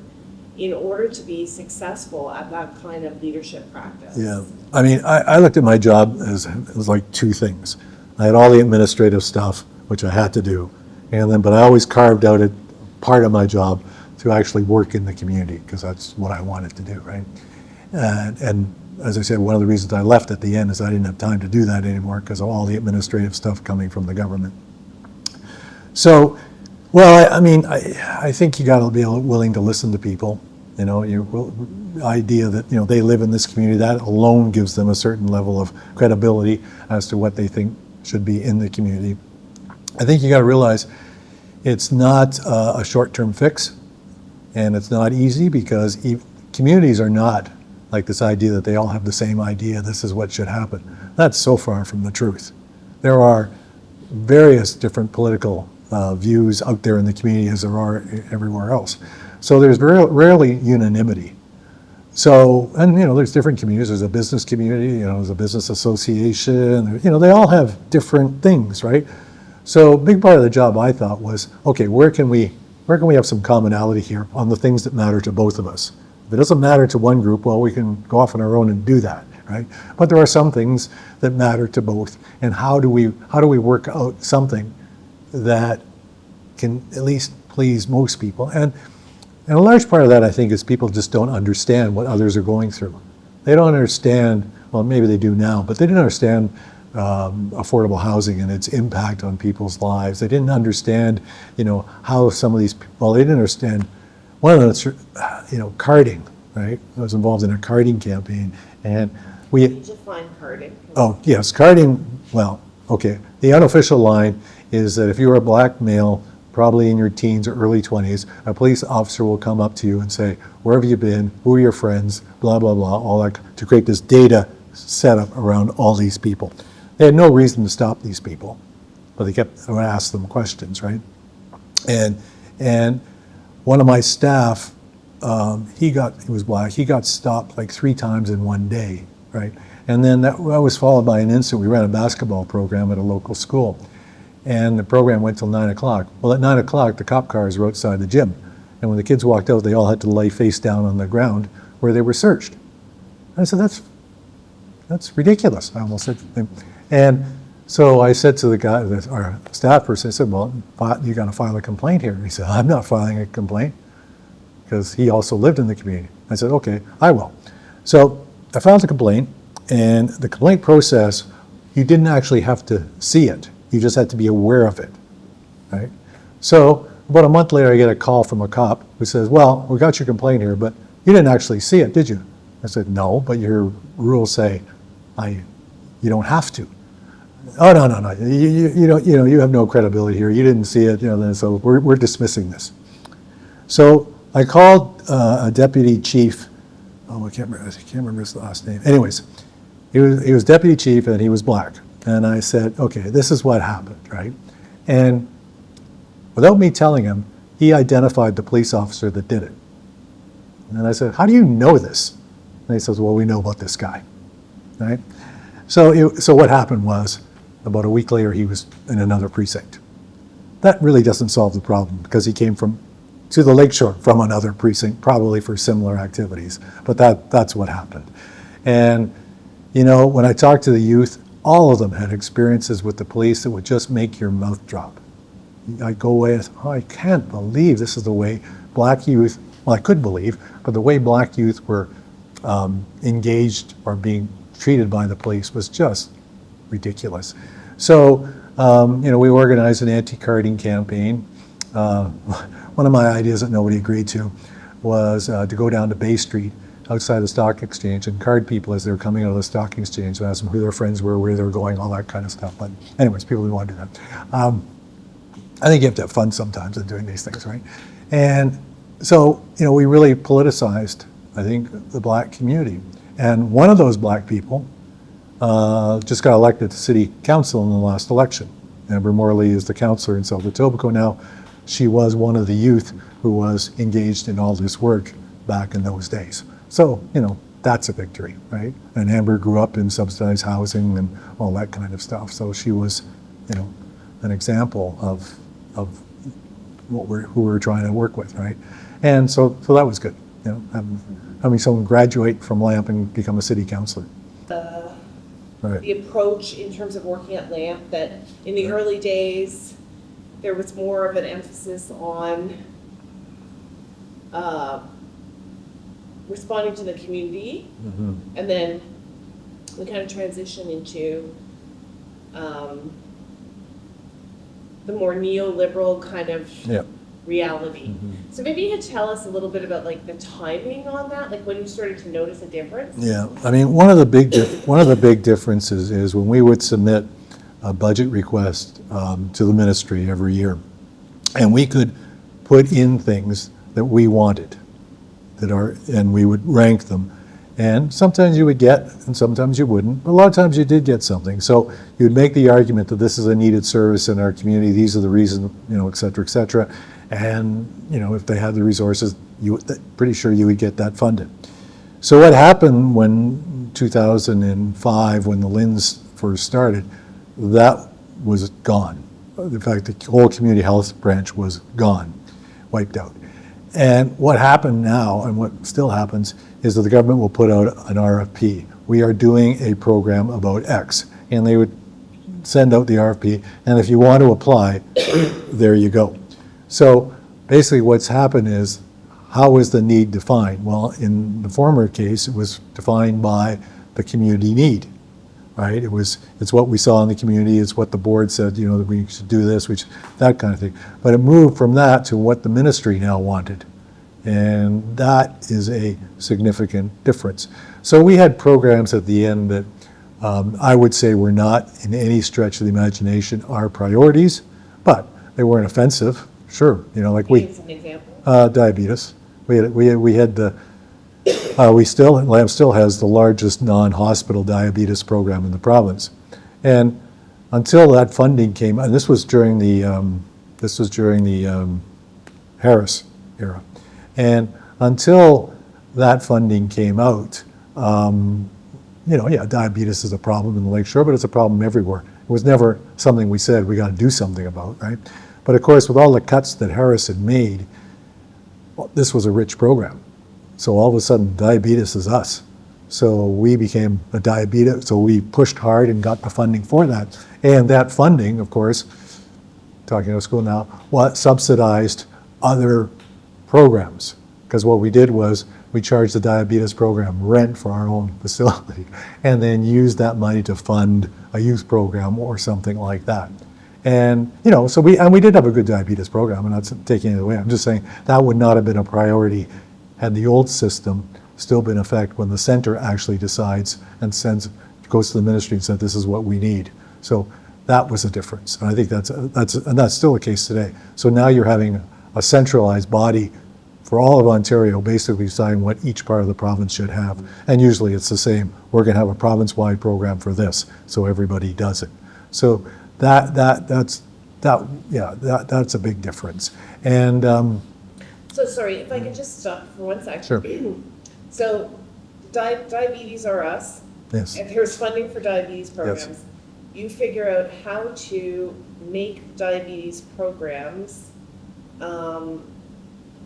in order to be successful at that kind of leadership practice. Yeah, I mean, I looked at my job as it was like two things. I had all the administrative stuff, which I had to do, but I always carved out a part of my job to actually work in the community, because that's what I wanted to do, right? And as I said, one of the reasons I left at the end is I didn't have time to do that anymore because of all the administrative stuff coming from the government. So, well, I think you got to be willing to listen to people. Your idea that, they live in this community, that alone gives them a certain level of credibility as to what they think should be in the community. I think you got to realize it's not a short-term fix, and it's not easy, because communities are not like this idea that they all have the same idea, this is what should happen. That's so far from the truth. There are various different political views out there in the community as there are everywhere else. So there's rarely unanimity. So, and there's different communities. There's a business community, there's a business association, they all have different things, right? So a big part of the job, I thought, was, okay, where can we have some commonality here on the things that matter to both of us? If it doesn't matter to one group, well, we can go off on our own and do that, right? But there are some things that matter to both, and how do we work out something that can at least please most people? And a large part of that, I think, is people just don't understand what others are going through. They don't understand, well, maybe they do now, but they didn't understand affordable housing and its impact on people's lives. They didn't understand, how some of these, well, they didn't understand, one of them, carding, right? I was involved in a carding campaign, and we... Did you define carding? Oh, yes, carding, well, okay. The unofficial line is that if you're a black male, probably in your teens or early 20s, a police officer will come up to you and say, where have you been, who are your friends, blah, blah, blah, all that, to create this data setup around all these people. They had no reason to stop these people, but they kept asking them questions, right? And one of my staff, he was black, he got stopped like 3 times in one day, right? And then that was followed by an incident. We ran a basketball program at a local school, and the program went till 9 o'clock. Well, at 9 o'clock, the cop cars were outside the gym, and when the kids walked out, they all had to lay face down on the ground where they were searched. And I said, that's ridiculous. I almost said, and so I said to the guy, our staff person, I said, well, you got to file a complaint here. And he said, I'm not filing a complaint, because he also lived in the community. I said, okay, I will. So I filed a complaint, and the complaint process, you didn't actually have to see it. You just had to be aware of it, right? So about a month later, I get a call from a cop who says, well, we got your complaint here, but you didn't actually see it, did you? I said, no, but your rules say you don't have to. Oh, no. You have no credibility here. You didn't see it, so we're dismissing this. So I called a deputy chief. Oh, I can't remember his last name. Anyways, he was deputy chief, and he was black. And I said, okay, this is what happened, right? And without me telling him, he identified the police officer that did it. And I said, how do you know this? And he says, well, we know about this guy, right? So what happened was, about a week later, he was in another precinct. That really doesn't solve the problem, because he came to the lakeshore from another precinct, probably for similar activities. But that's what happened. And, when I talked to the youth, all of them had experiences with the police that would just make your mouth drop. I'd go away and say, oh, I can't believe this is the way black youth, well, I could believe, but the way black youth were engaged or being treated by the police was just ridiculous. So, we organized an anti-carding campaign. One of my ideas that nobody agreed to was to go down to Bay Street outside the stock exchange and card people as they were coming out of the stock exchange and ask them who their friends were, where they were going, all that kind of stuff. But anyways, people didn't want to do that. I think you have to have fun sometimes in doing these things, right? And so, we really politicized, I think, the black community. And one of those black people just got elected to city council in the last election. Amber Morley is the councillor in South Etobicoke now. She was one of the youth who was engaged in all this work back in those days. So, that's a victory, right? And Amber grew up in subsidized housing and all that kind of stuff. So she was, an example of who we're trying to work with, right? And so that was good, having someone graduate from LAMP and become a city councillor. Right. The approach in terms of working at LAMP, that in the early days, there was more of an emphasis on responding to the community, and then we kind of transition into the more neoliberal kind of reality. So maybe you could tell us a little bit about the timing on that, when you started to notice a difference. Yeah, I mean, one of the big differences is when we would submit a budget request to the ministry every year, and we could put in things that we wanted, and we would rank them. And sometimes you would get, and sometimes you wouldn't, but a lot of times you did get something. So you'd make the argument that this is a needed service in our community, these are the reasons, et cetera, et cetera. And, if they had the resources, pretty sure you would get that funded. So what happened when 2005, when the LHINs first started, that was gone. In fact, the whole community health branch was gone, wiped out. And what happened now, and what still happens, is that the government will put out an RFP, we are doing a program about X. And they would send out the RFP, and if you want to apply, there you go. So basically what's happened is, how is the need defined? Well, in the former case, it was defined by the community need, right? It's what we saw in the community, it's what the board said, you know, that we should do this, that kind of thing. But it moved from that to what the ministry now wanted. And that is a significant difference. So we had programs at the end that I would say were not, in any stretch of the imagination, our priorities, but they weren't offensive. Sure, you know, like Give us an example. diabetes. Lamb still has the largest non-hospital diabetes program in the province, and until that funding came, and this was during the Harris era, and until that funding came out, you know, yeah, diabetes is a problem in the Lakeshore, but it's a problem everywhere. It was never something we said we got to do something about, right? But of course, with all the cuts that Harris had made, well, this was a rich program. So all of a sudden, diabetes is us. So we became a diabetes, so we pushed hard and got the funding for that. And that funding, of course, talking about school now, subsidized other programs. Because what we did was, we charged the diabetes program rent for our own facility, and then used that money to fund a youth program or something like that. And, you know, so we did have a good diabetes program. I'm not taking it away. I'm just saying that would not have been a priority had the old system still been in effect when the center actually decides and goes to the ministry and said, this is what we need. So that was a difference. And I think that's still the case today. So now you're having a centralized body for all of Ontario, basically deciding what each part of the province should have. And usually it's the same. We're going to have a province-wide program for this, so everybody does it. So that's a big difference. And So sorry, if I could just stop for 1 second. Sure. So diabetes are us. Yes. And there's funding for diabetes programs. Yes. You figure out how to make diabetes programs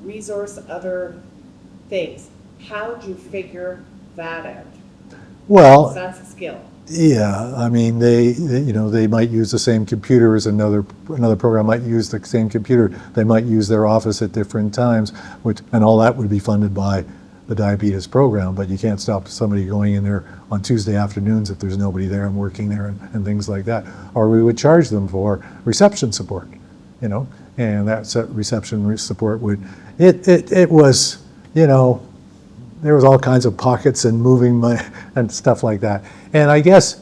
resource other things. How do you figure that out? well, That's a skill. yeah, I mean, they might use the same computer as another program might use the same computer. They might use their office at different times, and all that would be funded by the diabetes program. But you can't stop somebody going in there on Tuesday afternoons if there's nobody there and working there and things like that. Or we would charge them for reception support, you know, and that reception support it was, you know, there was all kinds of pockets and moving money and stuff like that. And I guess,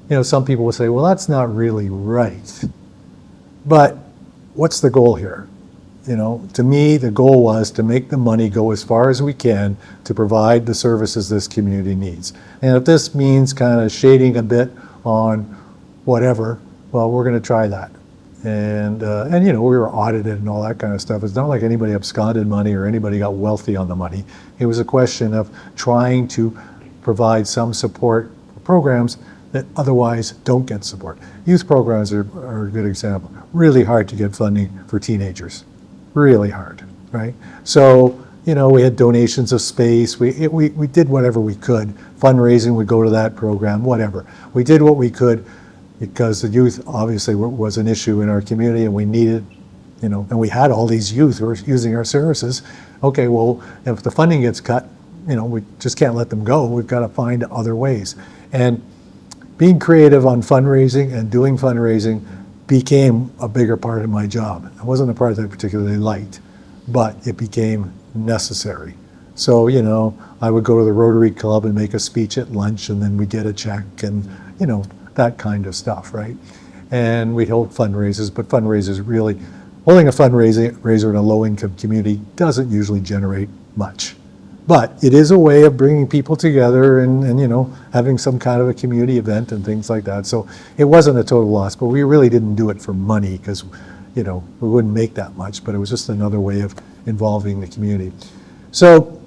you know, some people will say, well, that's not really right. But what's the goal here? You know, to me, the goal was to make the money go as far as we can to provide the services this community needs. And if this means kind of shading a bit on whatever, well, we're going to try that. And you know, we were audited and all that kind of stuff. It's not like anybody absconded money or anybody got wealthy on the money. It was a question of trying to provide some support for programs that otherwise don't get support. Youth programs are a good example. Really hard to get funding for teenagers. Really hard, right? So, you know, we had donations of space. We did whatever we could. Fundraising would go to that program, whatever. We did what we could, because the youth obviously was an issue in our community, and we needed, you know, and we had all these youth who were using our services. Okay, well, if the funding gets cut, you know, we just can't let them go. We've got to find other ways. And being creative on fundraising and doing fundraising became a bigger part of my job. It wasn't a part that I particularly liked, but it became necessary. So, you know, I would go to the Rotary Club and make a speech at lunch, and then we'd get a check and, you know, that kind of stuff, right? And we'd hold fundraisers, but fundraisers really, holding a fundraiser in a low-income community doesn't usually generate much. But it is a way of bringing people together and you know, having some kind of a community event and things like that. So it wasn't a total loss, but we really didn't do it for money because, you know, we wouldn't make that much, but it was just another way of involving the community. So,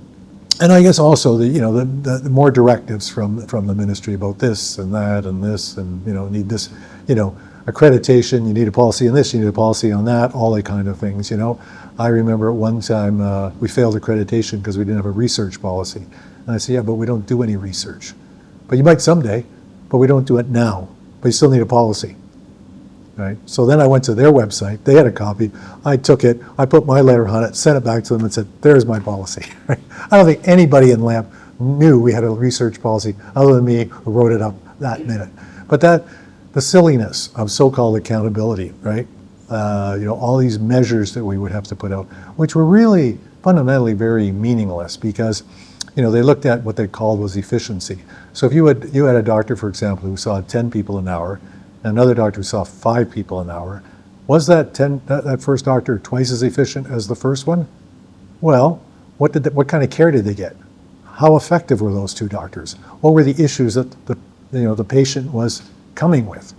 and I guess also the more directives from the ministry about this and that and this and, you know, need this, you know, accreditation, you need a policy on this, you need a policy on that, all that kind of things, you know. I remember at one time we failed accreditation because we didn't have a research policy. And I said, yeah, but we don't do any research. But you might someday, but we don't do it now. But you still need a policy, right? So then I went to their website. They had a copy. I took it. I put my letter on it, sent it back to them and said, there's my policy. I don't think anybody in LAMP knew we had a research policy other than me who wrote it up that minute. But the silliness of so-called accountability, right? All these measures that we would have to put out, which were really fundamentally very meaningless because, they looked at what they called was efficiency. So if you had a doctor, for example, who saw 10 people an hour, and another doctor who saw 5 people an hour, was that first doctor twice as efficient as the first one? Well, what kind of care did they get? How effective were those 2 doctors? What were the issues that the patient was coming with?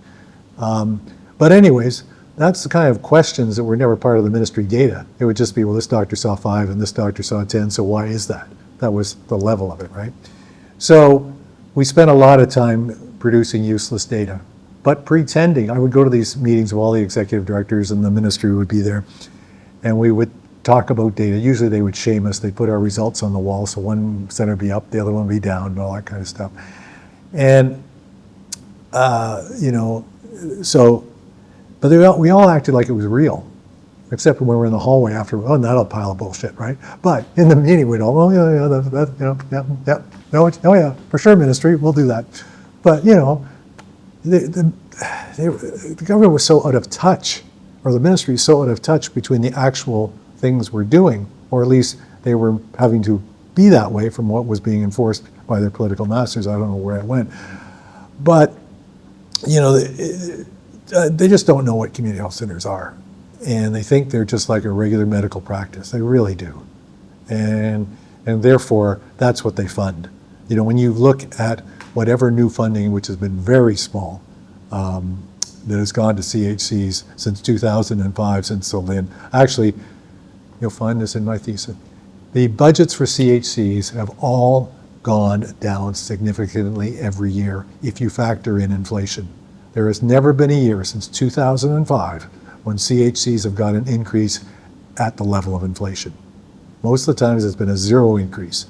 But anyways, that's the kind of questions that were never part of the ministry data. It would just be, well, this doctor saw 5 and this doctor saw 10, so why is that? That was the level of it, right? So we spent a lot of time producing useless data, but pretending. I would go to these meetings of all the executive directors and the ministry would be there, and we would talk about data. Usually they would shame us. They'd put our results on the wall, so one center would be up, the other one would be down, and all that kind of stuff. And, but we all acted like it was real, except when we were in the hallway after, oh, that'll pile of bullshit, right? But in the meeting, we'd all, oh, yeah, for sure, ministry, we'll do that. But, the government was so out of touch, or the ministry is so out of touch between the actual things we're doing, or at least they were having to be that way from what was being enforced by their political masters. I don't know where it went. But, they just don't know what community health centers are. And they think they're just like a regular medical practice. They really do. And therefore, that's what they fund. When you look at whatever new funding, which has been very small, that has gone to CHCs since 2005, since the Lynn. Actually, you'll find this in my thesis. The budgets for CHCs have all gone down significantly every year if you factor in inflation. There has never been a year since 2005 when CHCs have got an increase at the level of inflation. Most of the times it's been a 0 increase.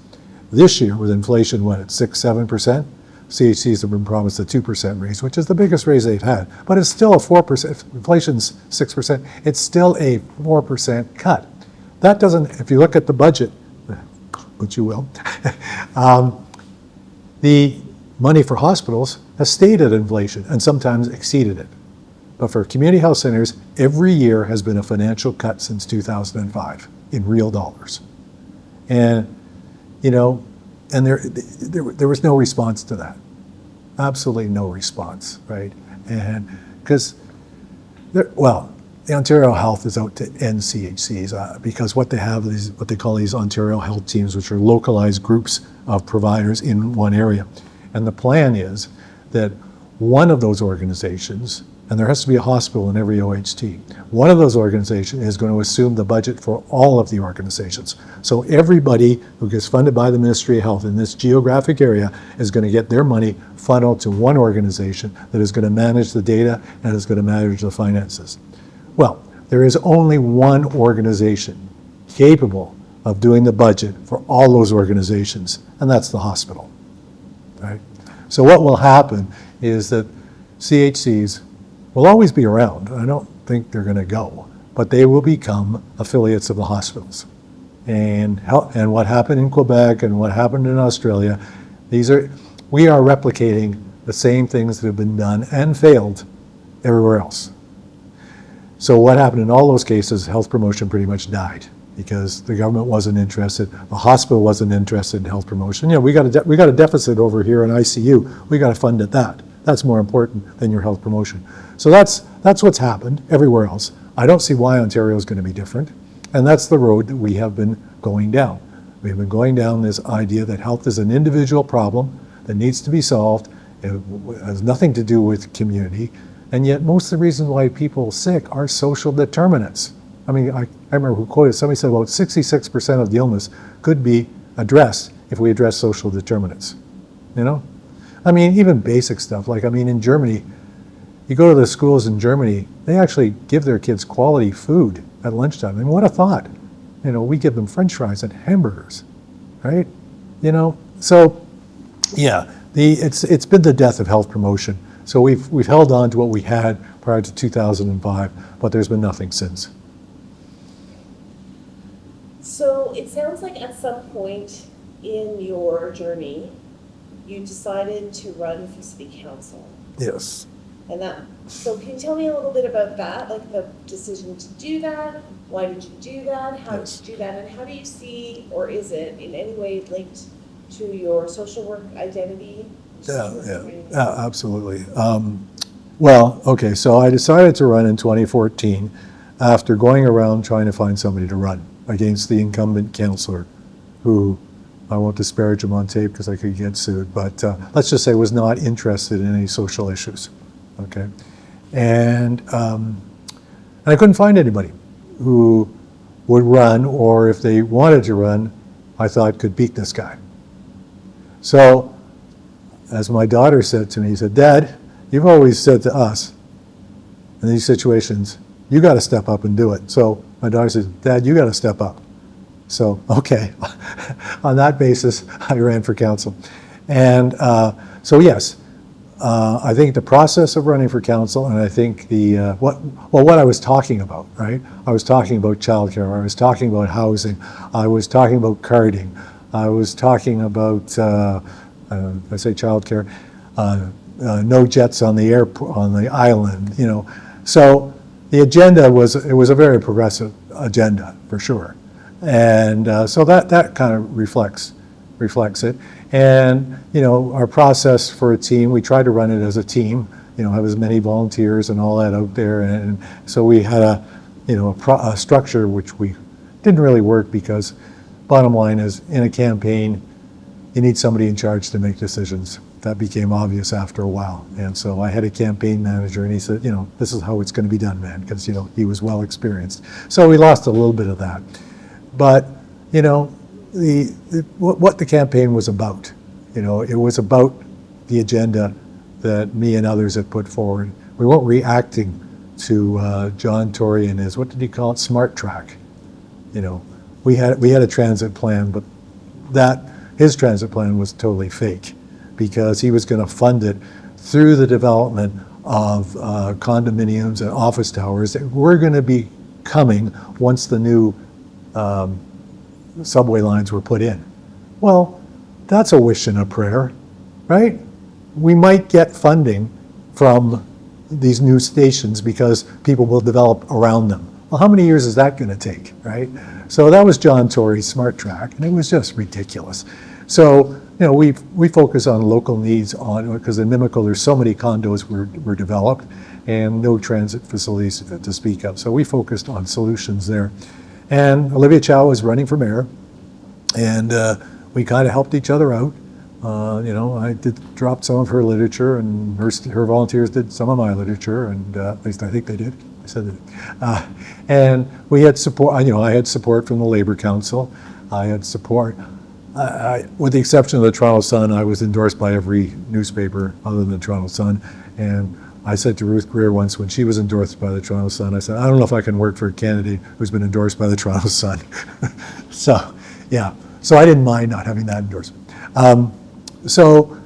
This year, with inflation, at 6-7%, CHCs have been promised a 2% raise, which is the biggest raise they've had. But it's still a 4%, if inflation's 6%, it's still a 4% cut. That doesn't, if you look at the budget, which you will, the money for hospitals has stayed at inflation and sometimes exceeded it. But for community health centers, every year has been a financial cut since 2005 in real dollars. And, and there was no response to that. Absolutely no response, right? And because, the Ontario Health is out to end CHCs because what they have is what they call these Ontario Health Teams, which are localized groups of providers in one area. And the plan is that one of those organizations, and there has to be a hospital in every OHT, one of those organizations is going to assume the budget for all of the organizations. So everybody who gets funded by the Ministry of Health in this geographic area is going to get their money funneled to one organization that is going to manage the data and is going to manage the finances. Well, there is only one organization capable of doing the budget for all those organizations, and that's the hospital, right? So what will happen is that CHCs will always be around. I don't think they're going to go, but they will become affiliates of the hospitals. And what happened in Quebec and what happened in Australia, we are replicating the same things that have been done and failed everywhere else. So what happened in all those cases, health promotion pretty much died because the government wasn't interested, the hospital wasn't interested in health promotion. We got a deficit over here in ICU. We got to fund that. That's more important than your health promotion. So that's what's happened everywhere else. I don't see why Ontario is going to be different. And that's the road that we have been going down. We've been going down this idea that health is an individual problem that needs to be solved. It has nothing to do with community. And yet most of the reasons why people are sick are social determinants. I mean, I remember who quoted, somebody said about 66% of the illness could be addressed if we address social determinants. I mean, even basic stuff, in Germany, you go to the schools in Germany, they actually give their kids quality food at lunchtime. I mean, what a thought. We give them French fries and hamburgers, right? So, yeah, It's been the death of health promotion. So we've held on to what we had prior to 2005, but there's been nothing since. So it sounds like at some point in your journey, you decided to run for city council. Yes. And so can you tell me a little bit about that, like the decision to do that? Why did you do that? How did you do that? And how do you see, or is it in any way linked to your social work identity? Yeah, absolutely. Well, okay, so I decided to run in 2014 after going around trying to find somebody to run against the incumbent councillor, who, I won't disparage him on tape because I could get sued, but let's just say was not interested in any social issues, okay? And I couldn't find anybody who would run, or if they wanted to run, I thought could beat this guy. So, as my daughter said to me, he said, "Dad, you've always said to us in these situations, you got to step up and do it." So my daughter says, "Dad, you got to step up." So, okay, on that basis, I ran for council. And so yes, I think the process of running for council, and I think what I was talking about, right? I was talking about childcare, I was talking about housing, I was talking about carding, I was talking about, I say childcare, no jets on the on the island, you know. So the agenda was a very progressive agenda for sure, and so that kind of reflects it. And you know, our process for a team, we tried to run it as a team, you know, have as many volunteers and all that out there, and so we had a structure which we didn't really work, because bottom line is, in a campaign, you need somebody in charge to make decisions. That became obvious after a while. And so I had a campaign manager, and he said, you know, this is how it's going to be done, man, because, you know, he was well experienced. So we lost a little bit of that. But, you know, what the campaign was about, you know, it was about the agenda that me and others had put forward. We weren't reacting to John Tory and his, what did he call it, smart track. You know, we had a transit plan, but his transit plan was totally fake, because he was going to fund it through the development of condominiums and office towers that were going to be coming once the new subway lines were put in. Well, that's a wish and a prayer, right? We might get funding from these new stations because people will develop around them. Well, how many years is that going to take, right? So that was John Tory's smart track, and it was just ridiculous. So, you know, we focus on local needs, because in Mimico there's so many condos were developed and no transit facilities to speak of. So we focused on solutions there. And Olivia Chow was running for mayor, and we kind of helped each other out. You know, I dropped some of her literature, and her volunteers did some of my literature, and at least I think they did. I said that. And we had support. You know, I had support from the Labour Council. I had support. With the exception of the Toronto Sun, I was endorsed by every newspaper other than the Toronto Sun. And I said to Ruth Greer once, when she was endorsed by the Toronto Sun, I said, I don't know if I can work for a candidate who's been endorsed by the Toronto Sun. So, yeah. So I didn't mind not having that endorsement. So,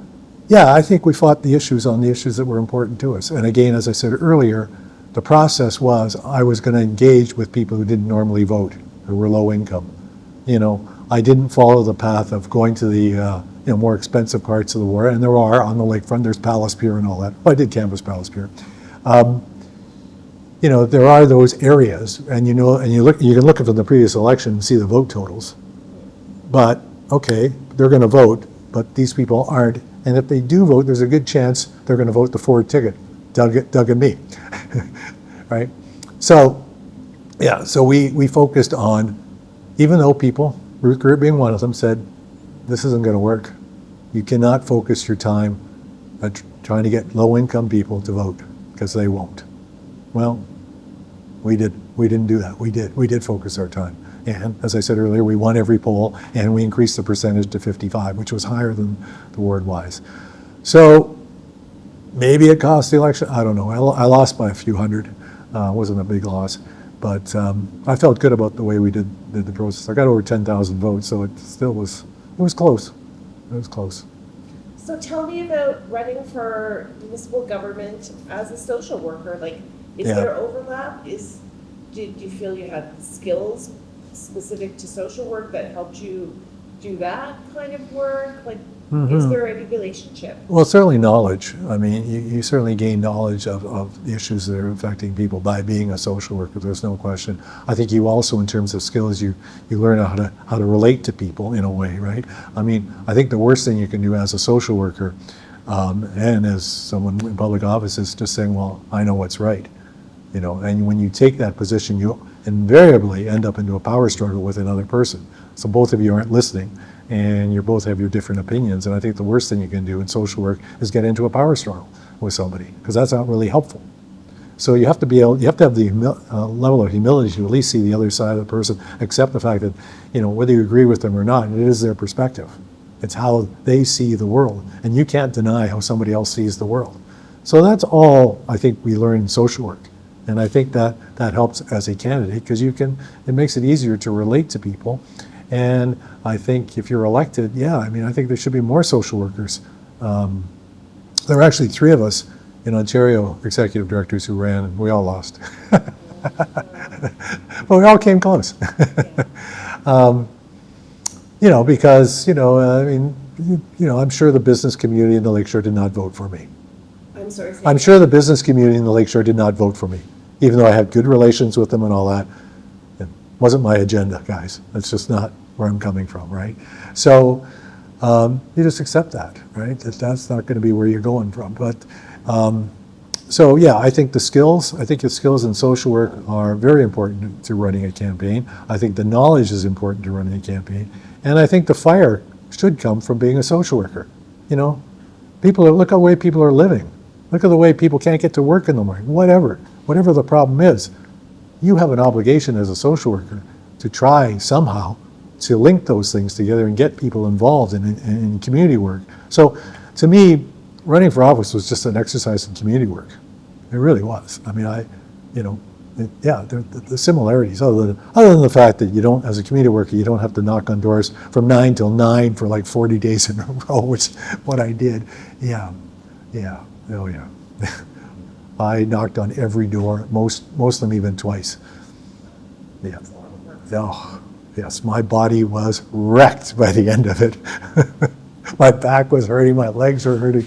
yeah, I think we fought the issues on the issues that were important to us. And again, as I said earlier, the process was I was going to engage with people who didn't normally vote, who were low income. You know, I didn't follow the path of going to the more expensive parts of the war, and there are on the lakefront. There's Palace Pier and all that. Well, I did canvass Palace Pier. You know, there are those areas, and you can look at from the previous election and see the vote totals. But okay, they're going to vote, but these people aren't. And if they do vote, there's a good chance they're going to vote the Ford ticket, Doug and me, right? So, yeah. So we focused on, even though people, Ruth Greer being one of them, said, this isn't going to work. You cannot focus your time trying to get low-income people to vote, because they won't. Well, we didn't do that. We did focus our time. And as I said earlier, we won every poll, and we increased the percentage to 55, which was higher than the ward-wise. So maybe it cost the election. I don't know. I lost by a few hundred. It wasn't a big loss. But I felt good about the way we did the process. I got over 10,000 votes, so it still was close. It was close. So tell me about running for municipal government as a social worker. Like, is Yeah. there overlap? Do you feel you have skills specific to social work that helped you do that kind of work? Like, is there a relationship? Well, certainly knowledge. I mean, you certainly gain knowledge of the issues that are affecting people by being a social worker. There's no question. I think you also, in terms of skills, you learn how to relate to people in a way, right? I mean, I think the worst thing you can do as a social worker and as someone in public office is just saying, well, I know what's right. You know, and when you take that position, you invariably end up into a power struggle with another person. So both of you aren't listening, and you both have your different opinions. And I think the worst thing you can do in social work is get into a power struggle with somebody, because that's not really helpful. So you have to have the level of humility to at least see the other side of the person, accept the fact that, you know, whether you agree with them or not, it is their perspective. It's how they see the world, and you can't deny how somebody else sees the world. So that's all I think we learn in social work. And I think that helps as a candidate, because it makes it easier to relate to people. And I think if you're elected, yeah, I mean, I think there should be more social workers. There were actually 3 of us in Ontario, executive directors, who ran, and we all lost. But we all came close. You know, because, you know, I mean, you know, I'm sure the business community in the Lakeshore did not vote for me. I'm sorry. I'm sure the business community in the Lakeshore did not vote for me, even though I had good relations with them and all that. It wasn't my agenda, guys. That's just not where I'm coming from, right? So you just accept that, right? That's not going to be where you're going from. But so yeah, I think the skills in social work are very important to running a campaign. I think the knowledge is important to running a campaign, and I think the fire should come from being a social worker. You know, look at the way people are living. Look at the way people can't get to work in the morning. Whatever the problem is, you have an obligation as a social worker to try somehow to link those things together and get people involved in community work. So to me, running for office was just an exercise in community work. It really was. I mean, the similarities, other than the fact that you don't, as a community worker, you don't have to knock on doors from 9 till 9 for like 40 days in a row, which is what I did. Yeah. Oh yeah. I knocked on every door, most of them even twice. Yeah. Oh, yes, my body was wrecked by the end of it. My back was hurting, my legs were hurting.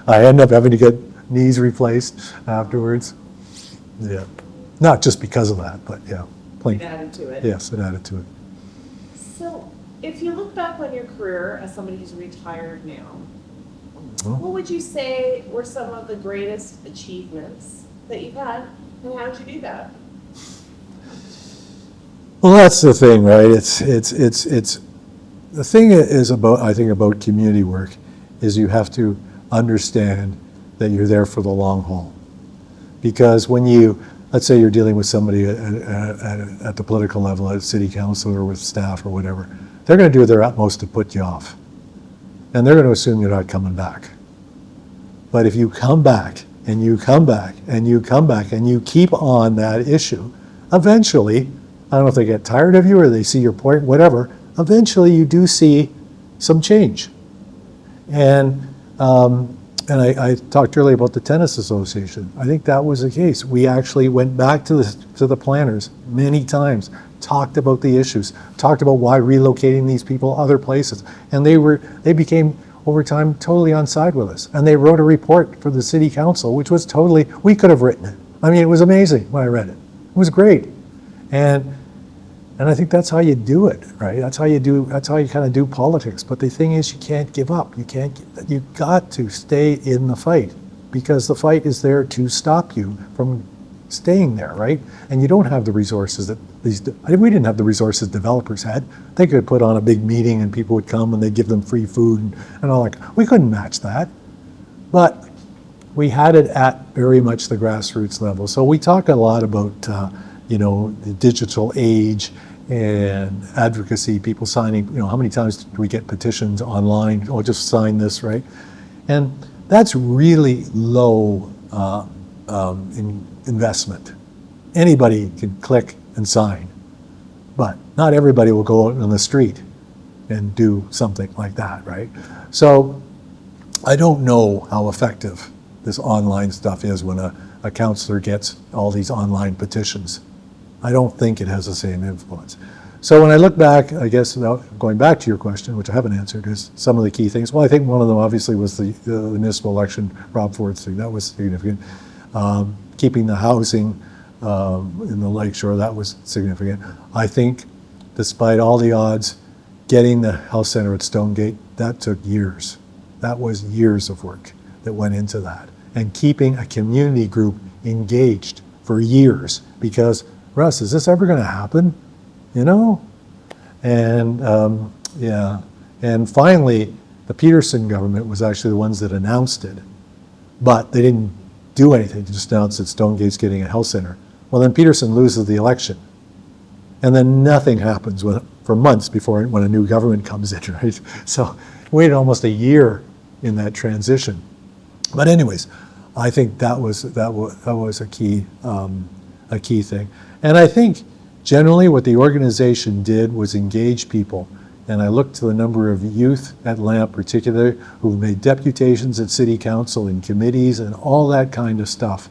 I ended up having to get knees replaced afterwards. Yeah. Not just because of that, but yeah. It added to it. Yes, it added to it. So if you look back on your career as somebody who's retired now, what would you say were some of the greatest achievements that you've had, and how did you do that? Well, that's the thing, right? It's the thing is about community work is you have to understand that you're there for the long haul. Because when let's say you're dealing with somebody at the political level, at city council or with staff or whatever, they're going to do their utmost to put you off. And they're going to assume you're not coming back. But if you come back and you come back and you come back and you keep on that issue, eventually, I don't know if they get tired of you or they see your point, whatever, eventually you do see some change. And I talked earlier about the tennis association. I think that was the case. We actually went back to the planners many times, talked about the issues, talked about why relocating these people other places. And they became, over time, totally on side with us. And they wrote a report for the city council, which was we could have written it. I mean, it was amazing when I read it. It was great. And I think that's how you do it, right? That's how you kind of do politics. But the thing is, you can't give up. You got to stay in the fight, because the fight is there to stop you from staying there, right? And you don't have the resources that we didn't have the resources developers had. They could put on a big meeting and people would come and they'd give them free food and all that. We couldn't match that. But we had it at very much the grassroots level. So we talk a lot about the digital age and advocacy, people signing, how many times do we get petitions online? Oh, just sign this, right? And that's really low investment. Anybody can click and sign, but not everybody will go out on the street and do something like that, right? So I don't know how effective this online stuff is when a counselor gets all these online petitions. I don't think it has the same influence. So when I look back, I guess now going back to your question, which I haven't answered, is some of the key things. Well, I think one of them obviously was the municipal election, Rob Ford's thing. That was significant. Keeping the housing in the Lakeshore, that was significant. I think despite all the odds, getting the health center at Stonegate, that took years. That was years of work that went into that. And keeping a community group engaged for years, because, Russ, is this ever going to happen? You know? And yeah. And finally, the Peterson government was actually the ones that announced it, but they didn't do anything. They just announced that Stonegate's getting a health center. Well, then Peterson loses the election. And then nothing happens for months before when a new government comes in, right? So we waited almost a year in that transition. But anyways, I think that was a key thing. And I think generally what the organization did was engage people. And I looked to the number of youth at LAMP particularly who made deputations at city council and committees and all that kind of stuff,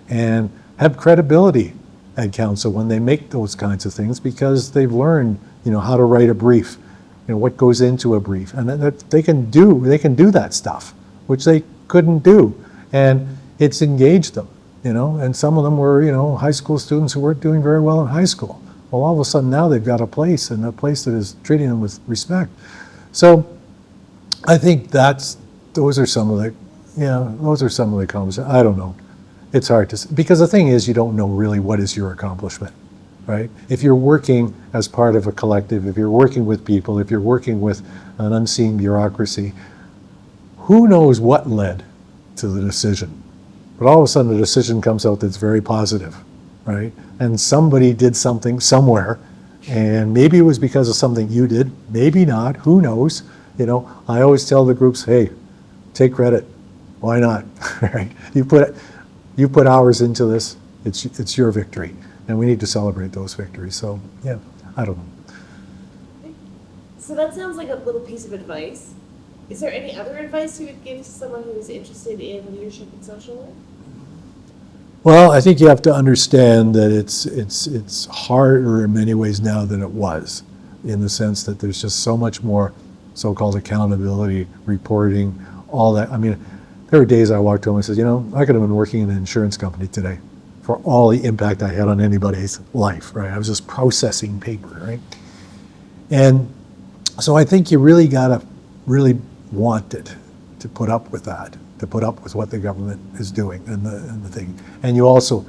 and have credibility at council when they make those kinds of things, because they've learned, how to write a brief, what goes into a brief, and that they can do that stuff, which they couldn't do, and it's engaged them, and some of them were, high school students who weren't doing very well in high school. Well, all of a sudden now they've got a place, and a place that is treating them with respect. So I think those are some of the conversations. I don't know. It's hard to say, because the thing is, you don't know really what is your accomplishment, right? If you're working as part of a collective, if you're working with people, if you're working with an unseen bureaucracy, who knows what led to the decision? But all of a sudden the decision comes out that's very positive, right? And somebody did something somewhere, and maybe it was because of something you did, maybe not, who knows? I always tell the groups, hey, take credit. Why not? Right? You put hours into this, it's your victory, and we need to celebrate those victories. So yeah, I don't know. So that sounds like a little piece of advice. Is there any other advice you would give to someone who is interested in leadership and social work? Well, I think you have to understand that it's harder in many ways now than it was, in the sense that there's just so much more so-called accountability, reporting, all that. I mean, there were days I walked home and said, I could have been working in an insurance company today for all the impact I had on anybody's life, right? I was just processing paper, right? And so I think you really gotta really want it to put up with that, to put up with what the government is doing and the thing. And you also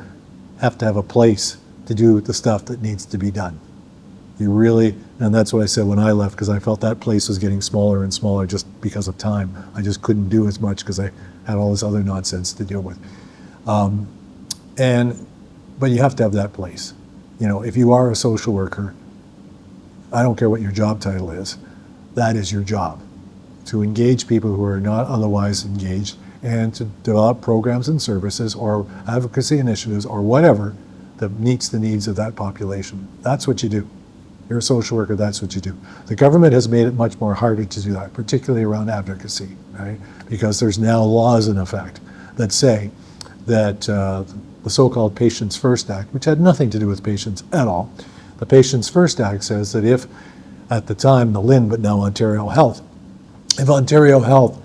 have to have a place to do the stuff that needs to be done. You really, and that's what I said when I left, because I felt that place was getting smaller and smaller just because of time. I just couldn't do as much because I had all this other nonsense to deal with. But you have to have that place. If you are a social worker, I don't care what your job title is, that is your job. To engage people who are not otherwise engaged, and to develop programs and services or advocacy initiatives or whatever that meets the needs of that population. That's what you do. You're a social worker, that's what you do. The government has made it much more harder to do that, particularly around advocacy, right? Because there's now laws in effect that say that the so-called Patients First Act, which had nothing to do with patients at all, the Patients First Act says that if, at the time, the LHIN, but now Ontario Health, if Ontario Health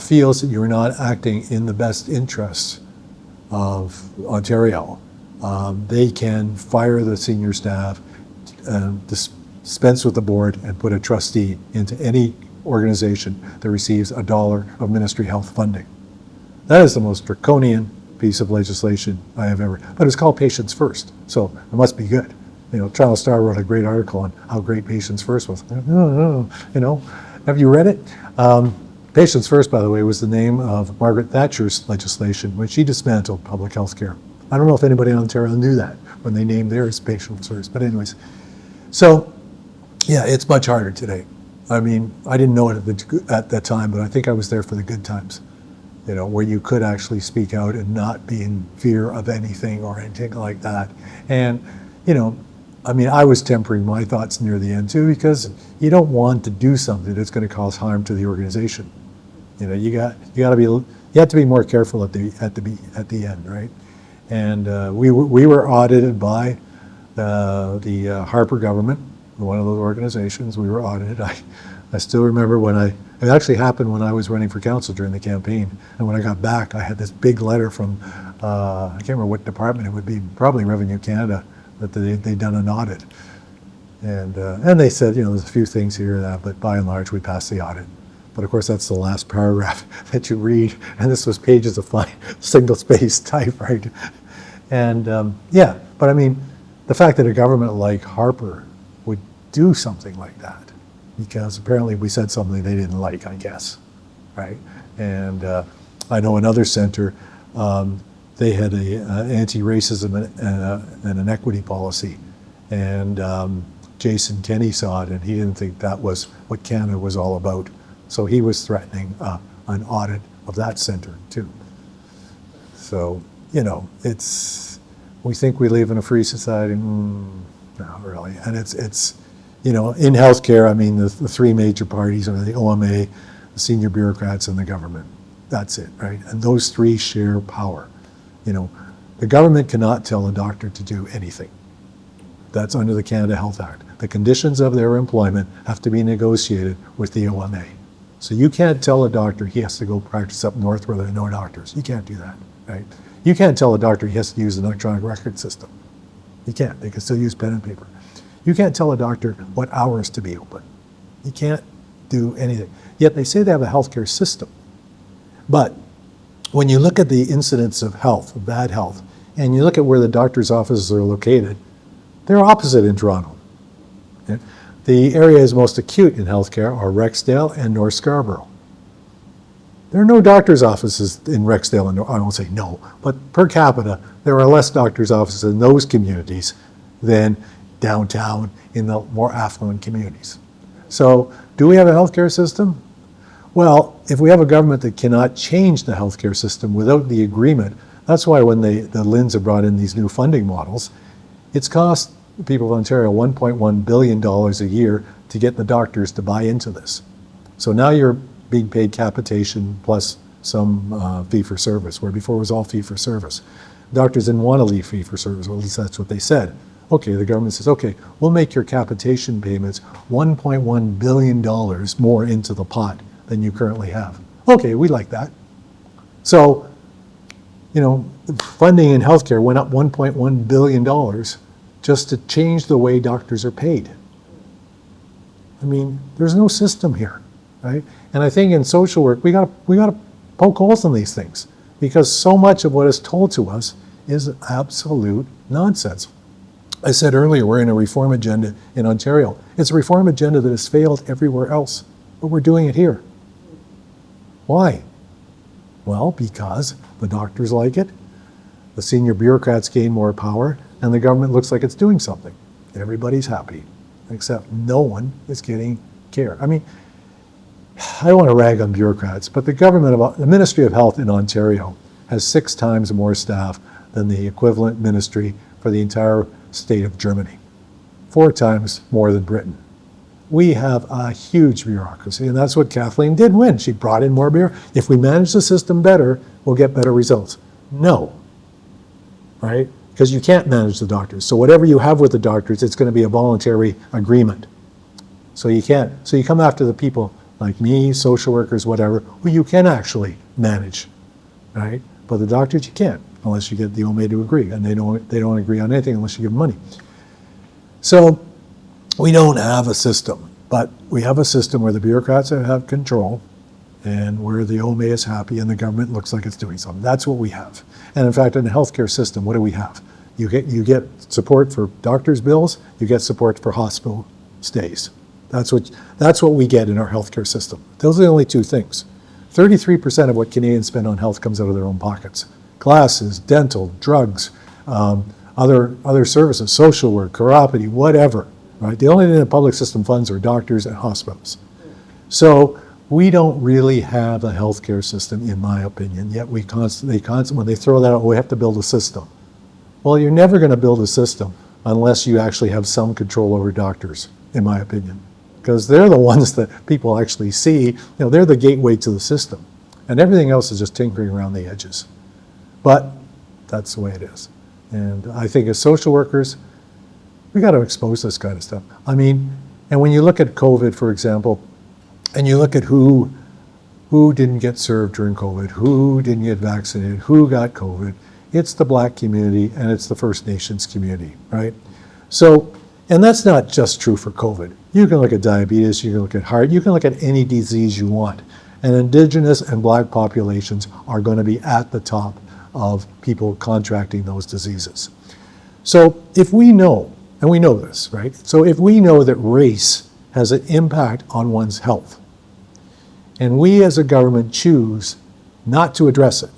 feels that you're not acting in the best interests of Ontario, they can fire the senior staff, dispense with the board, and put a trustee into any organization that receives $1 of ministry health funding. That is the most draconian piece of legislation I have ever, but it's called Patients First, so it must be good. Charles Starr wrote a great article on how great Patients First was. Have you read it? Patients First, by the way, was the name of Margaret Thatcher's legislation when she dismantled public health care. I don't know if anybody in Ontario knew that when they named theirs Patients First, but anyways. So, yeah, it's much harder today. I mean, I didn't know it at that time, but I think I was there for the good times, where you could actually speak out and not be in fear of anything or anything like that. And, I was tempering my thoughts near the end too, because you don't want to do something that's going to cause harm to the organization. You know, you have to be more careful at the end, right? And we were audited by the Harper government, one of those organizations. We were audited. I still remember it actually happened when I was running for council during the campaign. And when I got back, I had this big letter from, I can't remember what department it would be, probably Revenue Canada, that they'd done an audit. And they said, you know, there's a few things here and that, but by and large, we passed the audit. But of course, that's the last paragraph that you read. And this was pages of fine single-spaced type, right? And yeah, but I mean, the fact that a government like Harper would do something like that, because apparently we said something they didn't like, I guess, right? And I know another center, they had a anti-racism and an equity policy, and Jason Kenney saw it, and he didn't think that was what Canada was all about. So he was threatening an audit of that center too. So, you know, we think we live in a free society. Not really. And it's you know, in healthcare, I mean, the three major parties are the OMA, the senior bureaucrats, and the government. That's it, right? And those three share power. You know, the government cannot tell a doctor to do anything. That's under the Canada Health Act. The conditions of their employment have to be negotiated with the OMA. So you can't tell a doctor he has to go practice up north where there are no doctors. You can't do that, right? You can't tell a doctor he has to use an electronic record system. You can't. They can still use pen and paper. You can't tell a doctor what hours to be open. You can't do anything. Yet they say they have a healthcare system. But when you look at the incidence of health, of bad health, and you look at where the doctor's offices are located, they're opposite in Toronto. Okay? The areas most acute in healthcare are Rexdale and North Scarborough. There are no doctor's offices in Rexdale and I won't say no, but per capita, there are less doctor's offices in those communities than downtown in the more affluent communities. So, do we have a healthcare system? Well, if we have a government that cannot change the healthcare system without the agreement, that's why when the LHINs have brought in these new funding models, it's cost the people of Ontario $1.1 billion a year to get the doctors to buy into this. So now you're being paid capitation plus some fee-for-service, where before it was all fee-for-service. Doctors didn't want to leave fee-for-service, well, at least that's what they said. Okay, the government says, okay, we'll make your capitation payments $1.1 billion more into the pot than you currently have. Okay, we like that. So, you know, funding in healthcare went up $1.1 billion just to change the way doctors are paid. I mean, there's no system here, right? And I think in social work, we gotta poke holes in these things, because so much of what is told to us is absolute nonsense. I said earlier, we're in a reform agenda in Ontario. It's a reform agenda that has failed everywhere else, but we're doing it here. Why? Well, because the doctors like it, the senior bureaucrats gain more power, and the government looks like it's doing something. Everybody's happy, except no one is getting care. I mean, I don't want to rag on bureaucrats, but the Ministry of Health in Ontario has 6 times more staff than the equivalent ministry for the entire state of Germany, 4 times more than Britain. We have a huge bureaucracy, and that's what Kathleen did win. She brought in more bureaucracy. If we manage the system better, we'll get better results. No, right? Because you can't manage the doctors. So whatever you have with the doctors, it's going to be a voluntary agreement. So you can't. So you come after the people like me, social workers, whatever, who you can actually manage, right? But the doctors, you can't, unless you get the OMA to agree, and they don't agree on anything unless you give them money. So we don't have a system, but we have a system where the bureaucrats have control, and where the OMA is happy and the government looks like it's doing something. That's what we have. And in fact, in the healthcare system, what do we have? You get support for doctors' bills, you get support for hospital stays. That's what we get in our healthcare system. Those are the only 2 things. 33% of what Canadians spend on health comes out of their own pockets. Glasses, dental, drugs, other services, social work, chiropody, whatever, right? The only thing the public system funds are doctors and hospitals. So we don't really have a healthcare system, in my opinion, yet when they throw that out, we have to build a system. Well, you're never going to build a system unless you actually have some control over doctors, in my opinion, because they're the ones that people actually see. You know, they're the gateway to the system. And everything else is just tinkering around the edges. But that's the way it is. And I think as social workers, we got to expose this kind of stuff. I mean, and when you look at COVID, for example, and you look at who didn't get served during COVID, who didn't get vaccinated, who got COVID, it's the Black community and it's the First Nations community, right? So, and that's not just true for COVID. You can look at diabetes, you can look at heart, you can look at any disease you want. And Indigenous and Black populations are going to be at the top of people contracting those diseases. So if we know, and we know this, right? So if we know that race has an impact on one's health, and we as a government choose not to address it,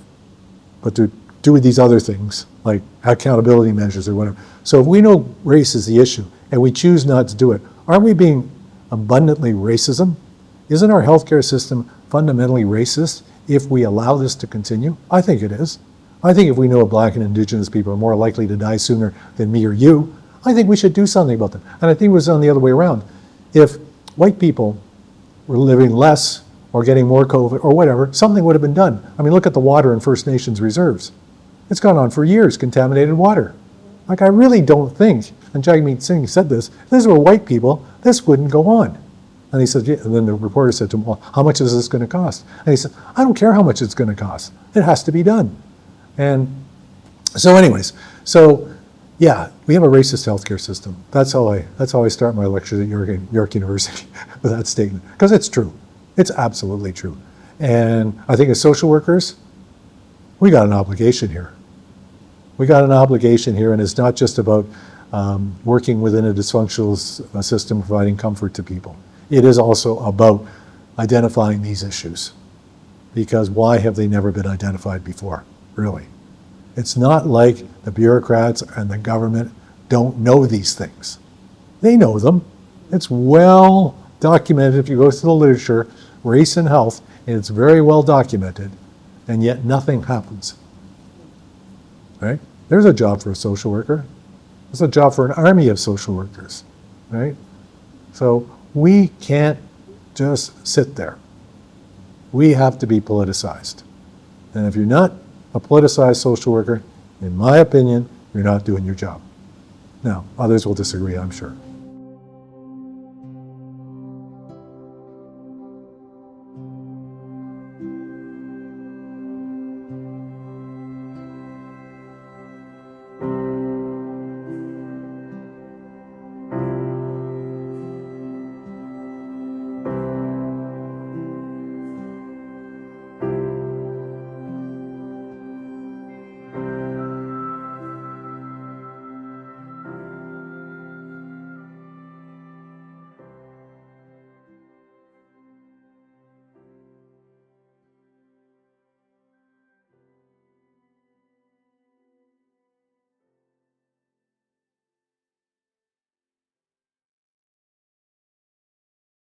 but to do these other things, like accountability measures or whatever. So if we know race is the issue, and we choose not to do it, aren't we being abundantly racism? Isn't our healthcare system fundamentally racist if we allow this to continue? I think it is. I think if we know Black and Indigenous people are more likely to die sooner than me or you, I think we should do something about that. And I think it was on the other way around. If white people were living less or getting more COVID or whatever, something would have been done. I mean, look at the water in First Nations reserves. It's gone on for years, contaminated water. Like, I really don't think, and Jagmeet Singh said this, if this were white people, this wouldn't go on. And he said, yeah, and then the reporter said to him, well, how much is this going to cost? And he said, I don't care how much it's going to cost. It has to be done. And so anyways, so yeah, we have a racist healthcare system. That's how I start my lectures at York University with that statement, because it's true. It's absolutely true. And I think as social workers, we got an obligation here. We got an obligation here, and it's not just about working within a dysfunctional system, providing comfort to people. It is also about identifying these issues, because why have they never been identified before, really? It's not like the bureaucrats and the government don't know these things. They know them. It's well documented. If you go through the literature, race and health, and it's very well documented, and yet nothing happens, right? There's a job for a social worker. There's a job for an army of social workers, right? So we can't just sit there. We have to be politicized. And if you're not a politicized social worker, in my opinion, you're not doing your job. Now, others will disagree, I'm sure.